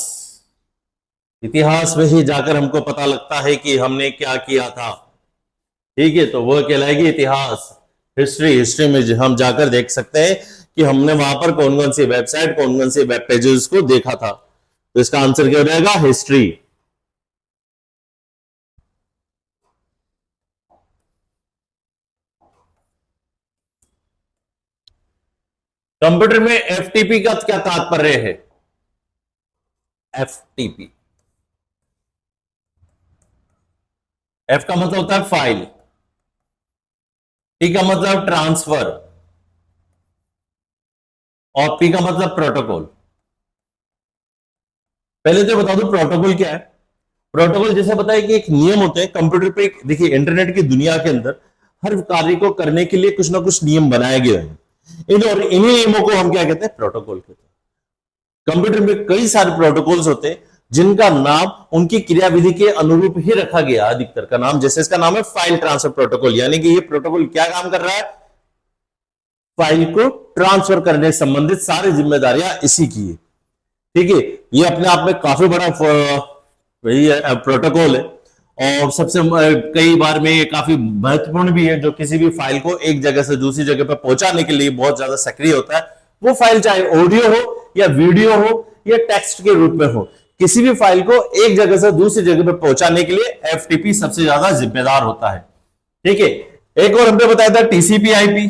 A: इतिहास में ही जाकर हमको पता लगता है कि हमने क्या किया था। ठीक है, तो वो कहलाएगी इतिहास। हिस्ट्री, हिस्ट्री में हम जाकर देख सकते हैं कि हमने वहां पर कौन कौन सी वेबसाइट, कौन कौन सी वेब पेजेस को देखा था। तो इसका आंसर क्या हो जाएगा, हिस्ट्री। कंप्यूटर में एफटीपी का क्या तात्पर्य है। एफटीपी, एफ का मतलब होता है फाइल, टी का मतलब ट्रांसफर और पी का मतलब प्रोटोकॉल। पहले तो बता दो प्रोटोकॉल क्या है। प्रोटोकॉल जैसे बताया कि एक नियम होते हैं कंप्यूटर पे। देखिए इंटरनेट की दुनिया के अंदर हर कार्य को करने के लिए कुछ ना कुछ नियम बनाए गए हैं, इन्हीं नियमों को हम क्या कहते हैं, प्रोटोकॉल कहते हैं। कंप्यूटर में कई सारे प्रोटोकॉल्स होते हैं जिनका नाम उनकी क्रियाविधि के अनुरूप ही रखा गया, अधिकतर का नाम। जैसे इसका नाम है फाइल ट्रांसफर प्रोटोकॉल, यानी कि ये प्रोटोकॉल क्या काम कर रहा है, फाइल को ट्रांसफर करने से संबंधित सारी जिम्मेदारियां इसी की है। ठीक है, ये अपने आप में काफी बड़ा प्रोटोकॉल है और सबसे कई बार में ये काफी महत्वपूर्ण भी है, जो किसी भी फाइल को एक जगह से दूसरी जगह पर पहुंचाने के लिए बहुत ज्यादा सक्रिय होता है। वो फाइल चाहे ऑडियो हो या वीडियो हो या टेक्स्ट के रूप में हो, किसी भी फाइल को एक जगह से दूसरी जगह पर पहुंचाने के लिए एफटीपी सबसे ज्यादा जिम्मेदार होता है। ठीक है, एक और हमने बताया था टीसीपी आईपी।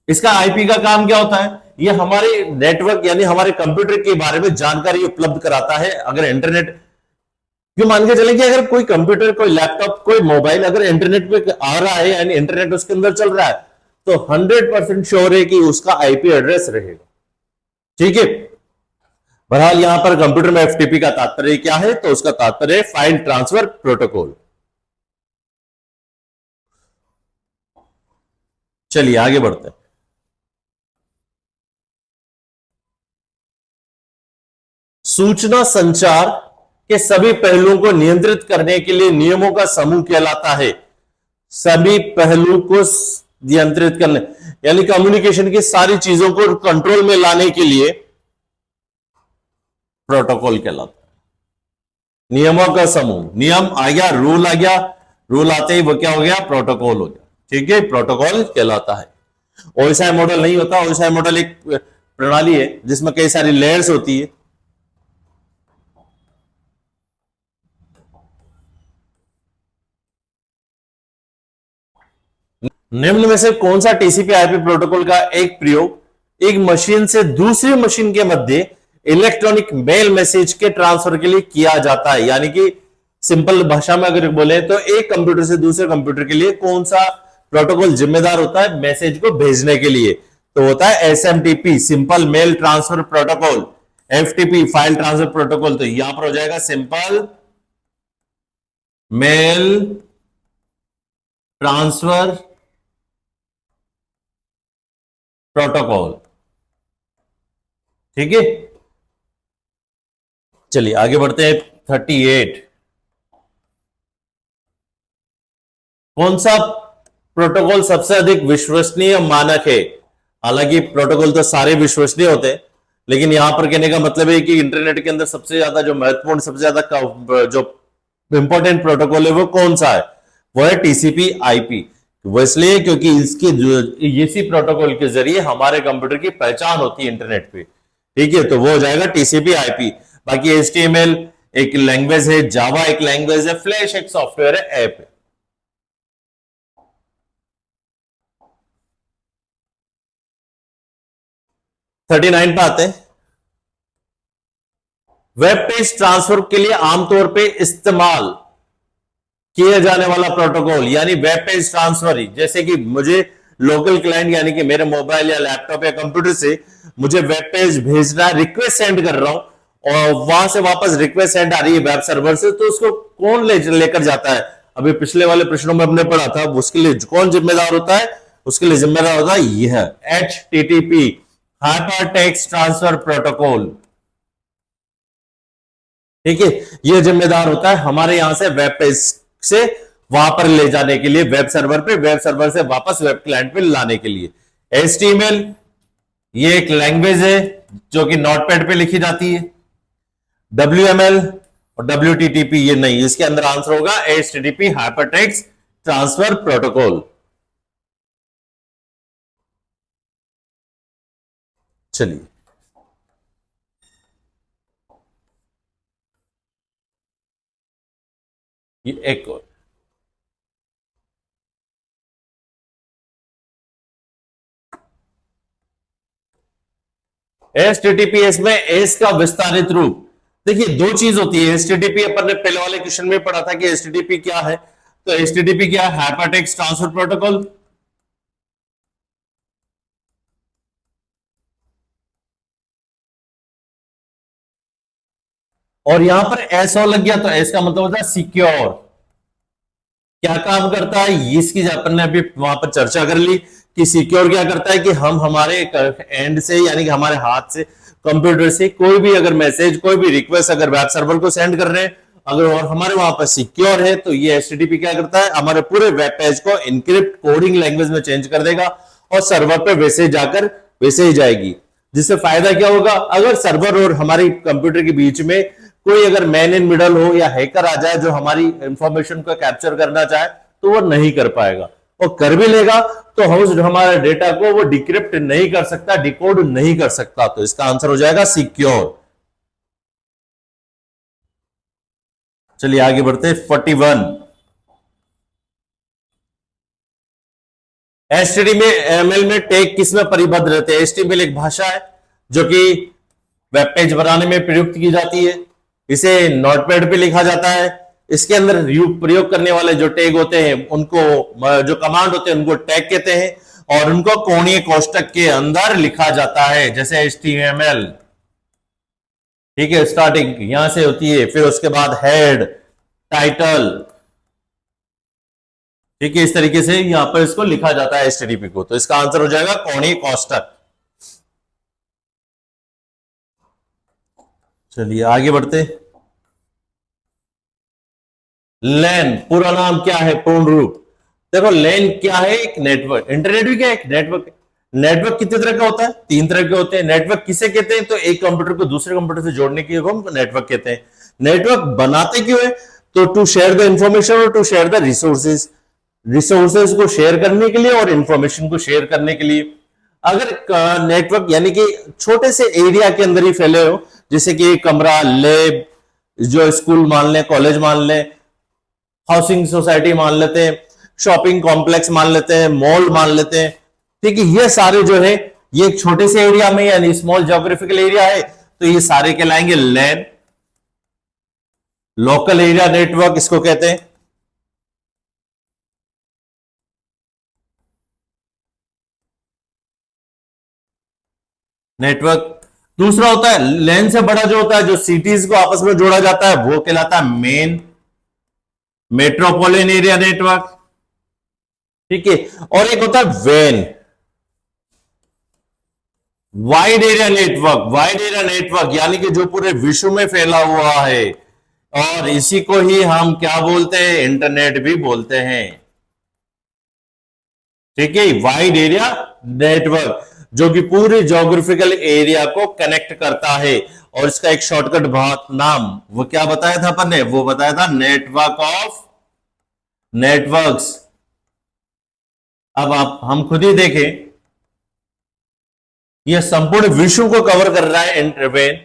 A: इसका आईपी का काम क्या होता है, ये हमारे नेटवर्क यानी हमारे कंप्यूटर के बारे में जानकारी उपलब्ध कराता है। अगर इंटरनेट, क्यों मान के चले कि अगर कोई कंप्यूटर, कोई लैपटॉप, कोई मोबाइल अगर इंटरनेट पे आ रहा है यानी इंटरनेट उसके अंदर चल रहा है, तो 100% श्योर है कि उसका आईपी एड्रेस रहेगा। ठीक है, बहरहाल यहां पर कंप्यूटर में एफटीपी का तात्पर्य क्या है, तो उसका तात्पर्य है फाइल ट्रांसफर प्रोटोकॉल। चलिए आगे बढ़ते हैं। सूचना संचार के सभी पहलुओं को नियंत्रित करने के लिए नियमों का समूह कहलाता है। सभी पहलू को नियंत्रित करने यानी कम्युनिकेशन की सारी चीजों को कंट्रोल में लाने के लिए प्रोटोकॉल कहलाता है। नियमों का समूह, नियम आ गया, रूल आ गया, रूल आते ही वो क्या हो गया, प्रोटोकॉल हो गया। ठीक है, प्रोटोकॉल कहलाता है। ओएसआई मॉडल नहीं होता। ओएसआई मॉडल एक प्रणाली है जिसमें कई सारी लेयर्स होती है। निम्न में से कौन सा टीसीपी आईपी प्रोटोकॉल का एक प्रयोग एक मशीन से दूसरी मशीन के मध्य इलेक्ट्रॉनिक मेल मैसेज के ट्रांसफर के लिए किया जाता है? यानी कि सिंपल भाषा में अगर बोले तो एक कंप्यूटर से दूसरे कंप्यूटर के लिए कौन सा प्रोटोकॉल जिम्मेदार होता है मैसेज को भेजने के लिए? तो होता है SMTP, simple mail transfer protocol. FTP, file transfer protocol. तो यहां पर हो जाएगा सिंपल मेल ट्रांसफर प्रोटोकॉल। ठीक है, चलिए आगे बढ़ते हैं। 38, कौन सा प्रोटोकॉल सबसे अधिक विश्वसनीय मानक है? हालांकि प्रोटोकॉल तो सारे विश्वसनीय होते हैं, लेकिन यहां पर कहने का मतलब है कि इंटरनेट के अंदर सबसे ज्यादा जो महत्वपूर्ण, सबसे ज्यादा जो इंपॉर्टेंट प्रोटोकॉल है वो कौन सा है? वो है टीसीपी आईपी। वो इसलिए क्योंकि इसके जो इसी प्रोटोकॉल के जरिए हमारे कंप्यूटर की पहचान होती है इंटरनेट पे। ठीक है, तो वो हो जाएगा टीसीपी आईपी। बाकी एचटीएमएल एक लैंग्वेज है, जावा एक लैंग्वेज है, फ्लैश एक सॉफ्टवेयर है, ऐप है। थर्टी 39 पे आते हैं। वेब पेज ट्रांसफर के लिए आमतौर पे इस्तेमाल किए जाने वाला प्रोटोकॉल, यानी वेब पेज ट्रांसफर, जैसे कि मुझे लोकल क्लाइंट यानी कि मेरे मोबाइल या लैपटॉप या कंप्यूटर से मुझे वेब पेज भेजना, रिक्वेस्ट सेंड कर रहा हूं और वहां से वापस रिक्वेस्ट सेंड आ रही है वेब सर्वर से, तो उसको कौन लेकर जाता है? अभी पिछले वाले प्रश्नों में हमने पढ़ा था, उसके लिए कौन जिम्मेदार होता है? उसके लिए जिम्मेदार होता है यह HTTP, hyper text transfer protocol. ठीक है, यह जिम्मेदार होता है हमारे यहां से वेब पेज से वहां पर ले जाने के लिए, वेब सर्वर पे, वेब सर्वर से वापस वेब क्लाइंट पे लाने के लिए। HTML ये एक लैंग्वेज है जो कि नोटपैड पे लिखी जाती है। WML और WTTP ये नहीं, इसके अंदर आंसर होगा HTTP, हाइपरटेक्स्ट ट्रांसफर प्रोटोकॉल। चलिए ये एक और HTTPS में एस का विस्तारित रूप। देखिए दो चीज होती है HTTP, अपन ने पहले वाले क्वेश्चन में पढ़ा था कि HTTP क्या है। तो HTTP क्या है? Hypertext transfer protocol. और यहां पर एस और लग गया तो एस का मतलब होता है सिक्योर। क्या काम करता है इसकी अपन ने अभी वहां पर चर्चा कर ली कि सिक्योर क्या करता है कि हम हमारे एंड से यानी कि हमारे हाथ से कंप्यूटर से कोई भी अगर मैसेज, कोई भी रिक्वेस्ट अगर वेब सर्वर को सेंड कर रहे हैं अगर और हमारे वहां पर सिक्योर है, तो ये HTTP क्या करता है? हमारे पूरे वेब पेज को इनक्रिप्ट कोडिंग लैंग्वेज में चेंज कर देगा और सर्वर पे वैसे जाकर वैसे ही जाएगी। जिससे फायदा क्या होगा? अगर सर्वर और हमारी कंप्यूटर के बीच में कोई अगर मैन इन मिडल हो या हैकर आ जाए जो हमारी इंफॉर्मेशन को कैप्चर करना चाहे तो वो नहीं कर पाएगा, और कर भी लेगा तो हम हमारे डेटा को वो डिक्रिप्ट नहीं कर सकता, डिकोड नहीं कर सकता। तो इसका आंसर हो जाएगा सिक्योर। चलिए आगे बढ़ते हैं। 41, HTML में टैग किसमें परिबद्ध रहते हैं? HTML एक भाषा है जो कि वेब पेज बनाने में प्रयुक्त की जाती है। इसे नोटपैड पे लिखा जाता है। इसके अंदर प्रयोग करने वाले जो टैग होते हैं उनको, जो कमांड होते हैं उनको टैग कहते हैं और उनको कोणीय कोष्टक के अंदर लिखा जाता है, जैसे HTML। ठीक है, स्टार्टिंग यहां से होती है, फिर उसके बाद हेड, टाइटल। ठीक है, इस तरीके से यहां पर इसको लिखा जाता है HTTP को। तो इसका आंसर हो जाएगा कोणीय कोष्टक। चलिए आगे बढ़ते। लैन पूरा नाम क्या है? पूर्ण रूप। देखो लैन क्या है? एक नेटवर्क। इंटरनेट भी क्या है? एक नेटवर्क है। नेटवर्क कितने तरह का होता है? 3 तरह के होते हैं। नेटवर्क किसे कहते हैं? तो एक कंप्यूटर को दूसरे कंप्यूटर से जोड़ने के हम नेटवर्क कहते हैं। नेटवर्क बनाते क्यों है? तो टू शेयर द इंफॉर्मेशन और to share the resources. Resources को शेयर करने के लिए और इंफॉर्मेशन को शेयर करने के लिए। अगर नेटवर्क यानी कि छोटे से एरिया के अंदर ही फैले हो, जैसे कि कमरा, लैब, जो स्कूल मान लें, कॉलेज मान लें, हाउसिंग सोसाइटी मान लेते हैं, शॉपिंग कॉम्प्लेक्स मान लेते हैं, मॉल मान लेते हैं। ठीक है, ये सारे जो है ये एक छोटे से एरिया में यानी स्मॉल ज्योग्राफिकल एरिया है, तो ये सारे कहलाएंगे लैन, लोकल एरिया नेटवर्क इसको कहते हैं। नेटवर्क दूसरा होता है लैन से बड़ा जो होता है, जो सिटीज को आपस में जोड़ा जाता है, वो कहलाता है मेन मेट्रोपॉलिटन एरिया नेटवर्क। ठीक है, और एक होता है वैन, wide area network. Wide area network यानी कि जो पूरे विश्व में फैला हुआ है, और इसी को ही हम क्या बोलते हैं, इंटरनेट भी बोलते हैं। ठीक है, वाइड एरिया नेटवर्क जो कि पूरे ज्योग्राफिकल एरिया को कनेक्ट करता है, और इसका एक शॉर्टकट नाम वो क्या बताया था अपन ने, वो बताया था नेटवर्क ऑफ नेटवर्क्स। अब आप हम खुद ही देखें, यह संपूर्ण विश्व को कवर कर रहा है इंटरवेन,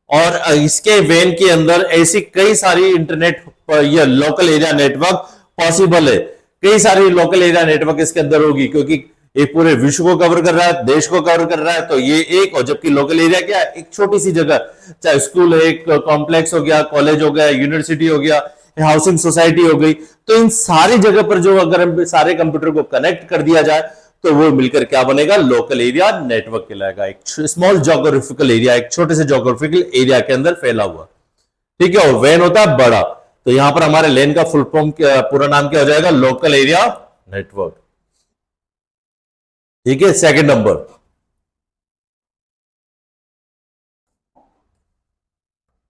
A: और इसके वेन के अंदर ऐसी कई सारी इंटरनेट या लोकल एरिया नेटवर्क पॉसिबल है। कई सारी लोकल एरिया नेटवर्क इसके अंदर होगी, क्योंकि एक पूरे विश्व को कवर कर रहा है, देश को कवर कर रहा है, तो ये एक, और जबकि लोकल एरिया क्या है, एक छोटी सी जगह, चाहे स्कूल है, एक कॉम्प्लेक्स हो गया, कॉलेज हो गया, यूनिवर्सिटी हो गया, हाउसिंग सोसाइटी हो गई, तो इन सारी जगह पर जो अगर हम सारे कंप्यूटर को कनेक्ट कर दिया जाए तो वो मिलकर क्या बनेगा, लोकल एरिया नेटवर्क कहलाएगा। एक स्मॉल ज्योग्राफिकल एरिया, एक छोटे से ज्योग्राफिकल एरिया के अंदर फैला हुआ। ठीक है, और वैन होता है बड़ा, तो यहां पर हमारे लेन का फुल फॉर्म पूरा नाम क्या हो जाएगा, लोकल एरिया नेटवर्क। ठीक है, सेकंड नंबर।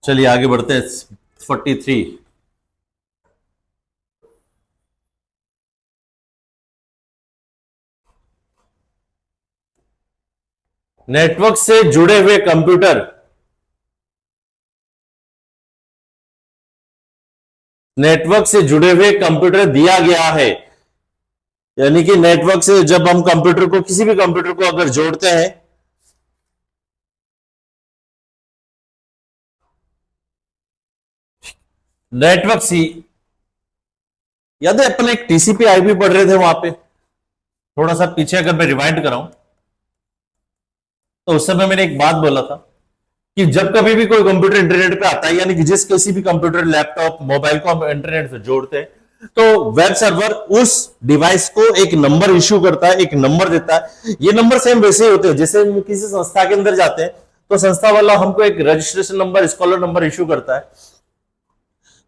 A: चलिए आगे बढ़ते हैं, 43। नेटवर्क से जुड़े हुए कंप्यूटर, नेटवर्क से जुड़े हुए कंप्यूटर दिया गया है, यानी कि नेटवर्क से जब हम कंप्यूटर को, किसी भी कंप्यूटर को अगर जोड़ते हैं, नेटवर्क सी, याद है अपन एक टीसीपी आईपी पढ़ रहे थे वहां पे, थोड़ा सा पीछे अगर मैं रिवाइंड कराऊं तो उस समय मैंने एक बात बोला था कि जब कभी भी कोई कंप्यूटर इंटरनेट पे आता है, यानी कि जिस किसी भी कंप्यूटर, लैपटॉप, मोबाइल को हम इंटरनेट से जोड़ते हैं, तो वेब सर्वर उस डिवाइस को एक नंबर इश्यू करता है, एक नंबर देता है। ये नंबर सेम वैसे ही होते हैं जैसे हम किसी संस्था के अंदर जाते हैं तो संस्था वाला हमको एक registration number, scholar number issue करता है,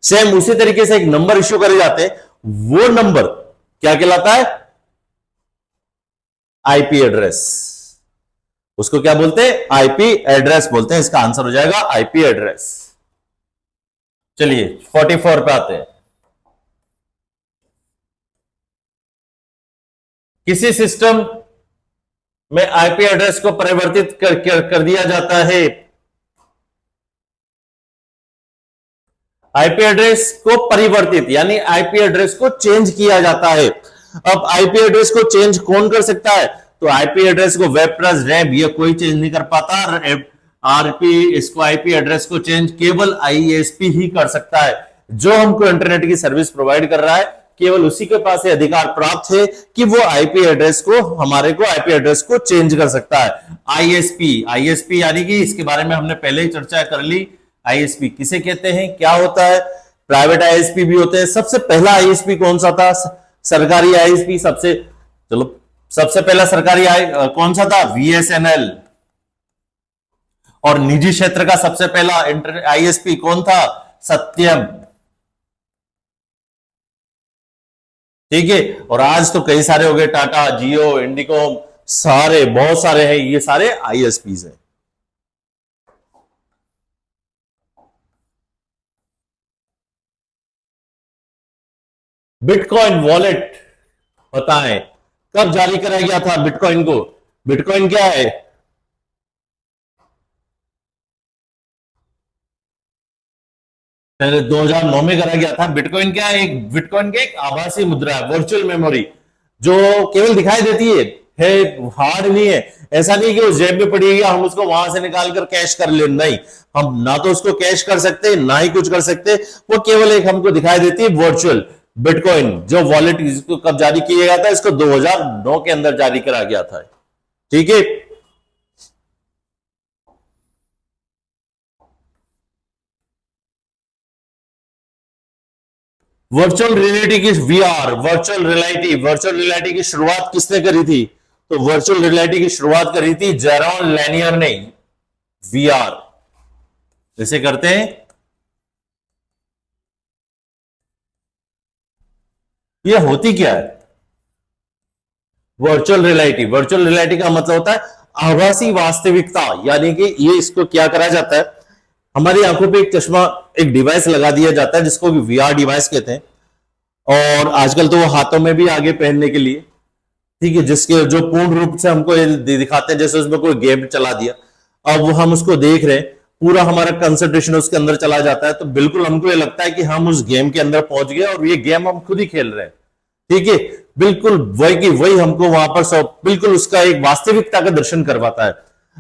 A: सेम उसी तरीके से एक नंबर इश्यू करे जाते हैं। वो नंबर क्या कहलाता है, आईपी एड्रेस। उसको क्या बोलते हैं, आईपी एड्रेस बोलते हैं। इसका आंसर हो जाएगा आईपी एड्रेस। चलिए 44 पे आते हैं। किसी सिस्टम में आईपी एड्रेस को परिवर्तित कर दिया जाता है। आईपी एड्रेस को परिवर्तित यानी आईपी एड्रेस को चेंज किया जाता है। अब आईपी एड्रेस को चेंज कौन कर सकता है, तो आईपी एड्रेस को वेब प्लस रैम ये कोई चेंज नहीं कर पाता। आरपी इसको आईपी एड्रेस को चेंज केवल आईएसपी ही कर सकता है। जो हमको इंटरनेट की सर्विस प्रोवाइड कर रहा है केवल उसी के पास ये अधिकार प्राप्त है कि वो आईपी एड्रेस को, हमारे को आईपी एड्रेस को चेंज कर सकता है। आईएसपी यानी कि इसके बारे में हमने पहले ही चर्चा कर ली। आईएसपी किसे कहते हैं, क्या होता है, प्राइवेट आईएसपी भी होते हैं। सबसे पहला आईएसपी कौन सा था, सरकारी आईएसपी। सबसे पहला सरकारी कौन सा था, वीएसएनएल। और निजी क्षेत्र का सबसे पहला आईएसपी कौन था, सत्यम। ठीक है, और आज तो कई सारे हो गए, टाटा, जियो, इंडिकॉम, सारे बहुत सारे हैं, ये सारे आईएसपीज हैं। बिटकॉइन वॉलेट बताएं कब जारी कराया गया था बिटकॉइन को। बिटकॉइन क्या है, पहले 2009 में कराया गया था। बिटकॉइन क्या है, बिटकॉइन की एक आभासी मुद्रा है, वर्चुअल मेमोरी, जो केवल दिखाई देती है हार्ड नहीं है। ऐसा नहीं कि वो जेब में पड़ी है हम उसको वहां से निकाल कर कैश कर ले, नहीं, हम ना तो उसको कैश कर सकते ना ही कुछ कर सकते। वो केवल एक हमको दिखाई देती है वर्चुअल, बिटकॉइन जो वॉलेट इसको कब जारी किया गया था, इसको 2009 के अंदर जारी करा गया था। ठीक है, वर्चुअल रियलिटी की वीआर, वर्चुअल रियलिटी की शुरुआत किसने करी थी? तो वर्चुअल रियलिटी की शुरुआत करी थी जेरोन लैनियर ने। वीआर इसे करते हैं, ये होती क्या है वर्चुअल रियलिटी का मतलब होता है आभासी वास्तविकता, यानी कि ये इसको क्या करा जाता है, हमारी आंखों पे एक चश्मा, एक डिवाइस लगा दिया जाता है जिसको वीआर डिवाइस कहते हैं, और आजकल तो वो हाथों में भी आगे पहनने के लिए, ठीक है, जिसके जो पूर्ण रूप से हमको दिखाते हैं जैसे उसमें कोई गेम चला दिया, अब वो हम उसको देख रहे हैं, पूरा हमारा कंसंट्रेशन उसके अंदर चला जाता है, तो बिल्कुल हमको ये लगता है कि हम उस गेम के अंदर पहुंच गए और ये गेम हम खुद ही खेल रहे हैं। ठीक है, बिल्कुल वही की वही हमको वहां पर बिल्कुल उसका एक वास्तविकता का दर्शन करवाता है।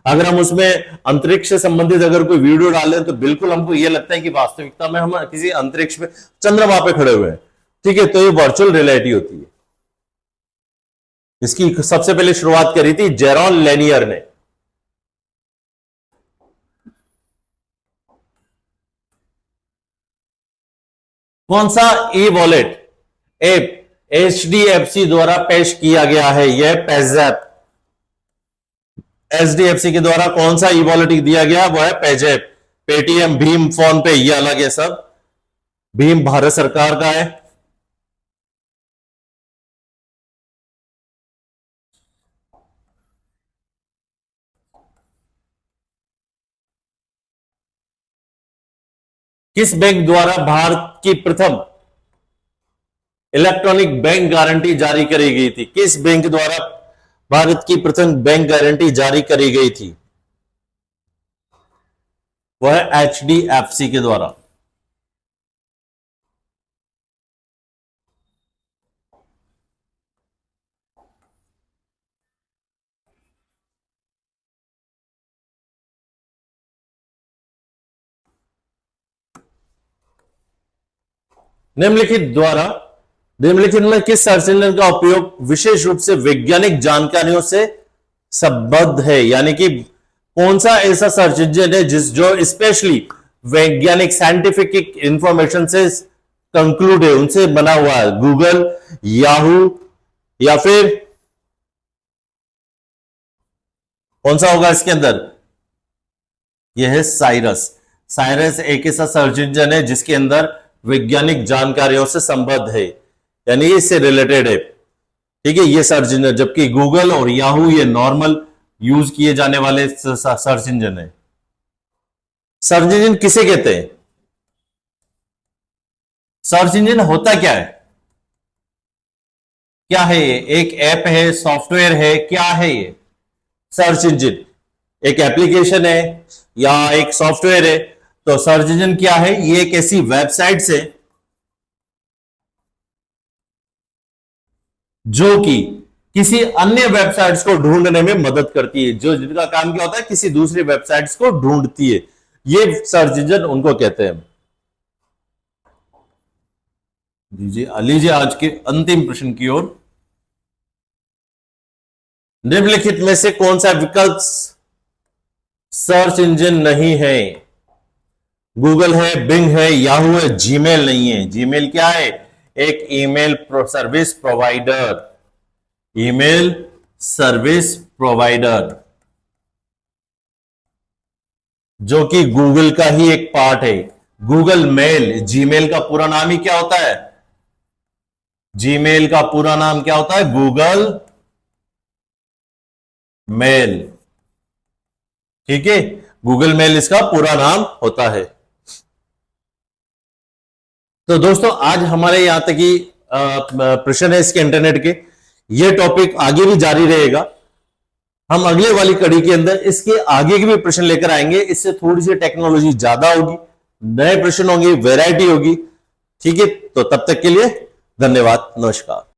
A: अगर हम उसमें अंतरिक्ष से संबंधित अगर कोई वीडियो डालें तो बिल्कुल हमको यह लगता है कि वास्तविकता में हम किसी अंतरिक्ष में चंद्रमा पे खड़े हुए हैं। ठीक है, तो ये वर्चुअल रियलिटी होती है। इसकी सबसे पहले शुरुआत करी थी जेरोन लैनियर ने। कौन सा ई वॉलेट ऐप एचडीएफसी द्वारा पेश किया गया है? यह पेजैप, एचडीएफसी के द्वारा कौन सा ई वॉलेट दिया गया? वो है पेजैप। पेटीएम, भीम, फोन पे ये अलग है सब, भीम भारत सरकार का है। किस बैंक द्वारा भारत की प्रथम इलेक्ट्रॉनिक बैंक गारंटी जारी करी गई थी? किस बैंक द्वारा भारत की प्रथम बैंक गारंटी जारी करी गई थी? वह है एचडीएफसी के द्वारा। निम्नलिखित में किस सर्च इंजन का उपयोग विशेष रूप से वैज्ञानिक जानकारियों से संबद्ध है? यानी कि कौन सा ऐसा सर्च इंजन है जो स्पेशली वैज्ञानिक साइंटिफिक इंफॉर्मेशन से कंक्लूड है, उनसे बना हुआ है? गूगल, याहू, या फिर कौन सा होगा इसके अंदर? यह है साइरस। साइरस एक ऐसा सर्च इंजन है जिसके अंदर वैज्ञानिक जानकारियों से संबद्ध है, यानी इससे रिलेटेड है। ठीक है, ये सर्च इंजन, जबकि गूगल और याहू ये नॉर्मल यूज किए जाने वाले सर्च इंजन है। सर्च इंजन किसे कहते हैं? सर्च इंजन होता क्या है? क्या है ये? एक ऐप है, सॉफ्टवेयर है, क्या है ये? सर्च इंजन एक एप्लीकेशन है या एक सॉफ्टवेयर है? तो सर्च इंजन क्या है? ये एक ऐसी वेबसाइट है जो कि किसी अन्य वेबसाइट्स को ढूंढने में मदद करती है, जो जिनका काम क्या होता है, किसी दूसरी वेबसाइट्स को ढूंढती है, ये सर्च इंजन उनको कहते हैं। लीजिए आज के अंतिम प्रश्न की ओर। निम्नलिखित में से कौन सा विकल्प सर्च इंजन नहीं है? गूगल है, बिंग है, याहू है, जीमेल नहीं है। जीमेल क्या है? एक email service provider, email service provider, जो कि गूगल का ही एक पार्ट है। गूगल मेल, जीमेल का पूरा नाम ही क्या होता है? जीमेल का पूरा नाम क्या होता है? Google mail. ठीक है, गूगल मेल इसका पूरा नाम होता है। तो दोस्तों आज हमारे यहां तक ही प्रश्न है इसके इंटरनेट के। ये टॉपिक आगे भी जारी रहेगा। हम अगले वाली कड़ी के अंदर इसके आगे के भी प्रश्न लेकर आएंगे। इससे थोड़ी सी टेक्नोलॉजी ज्यादा होगी, नए प्रश्न होंगे, वैरायटी होगी। ठीक है, तो तब तक के लिए धन्यवाद, नमस्कार।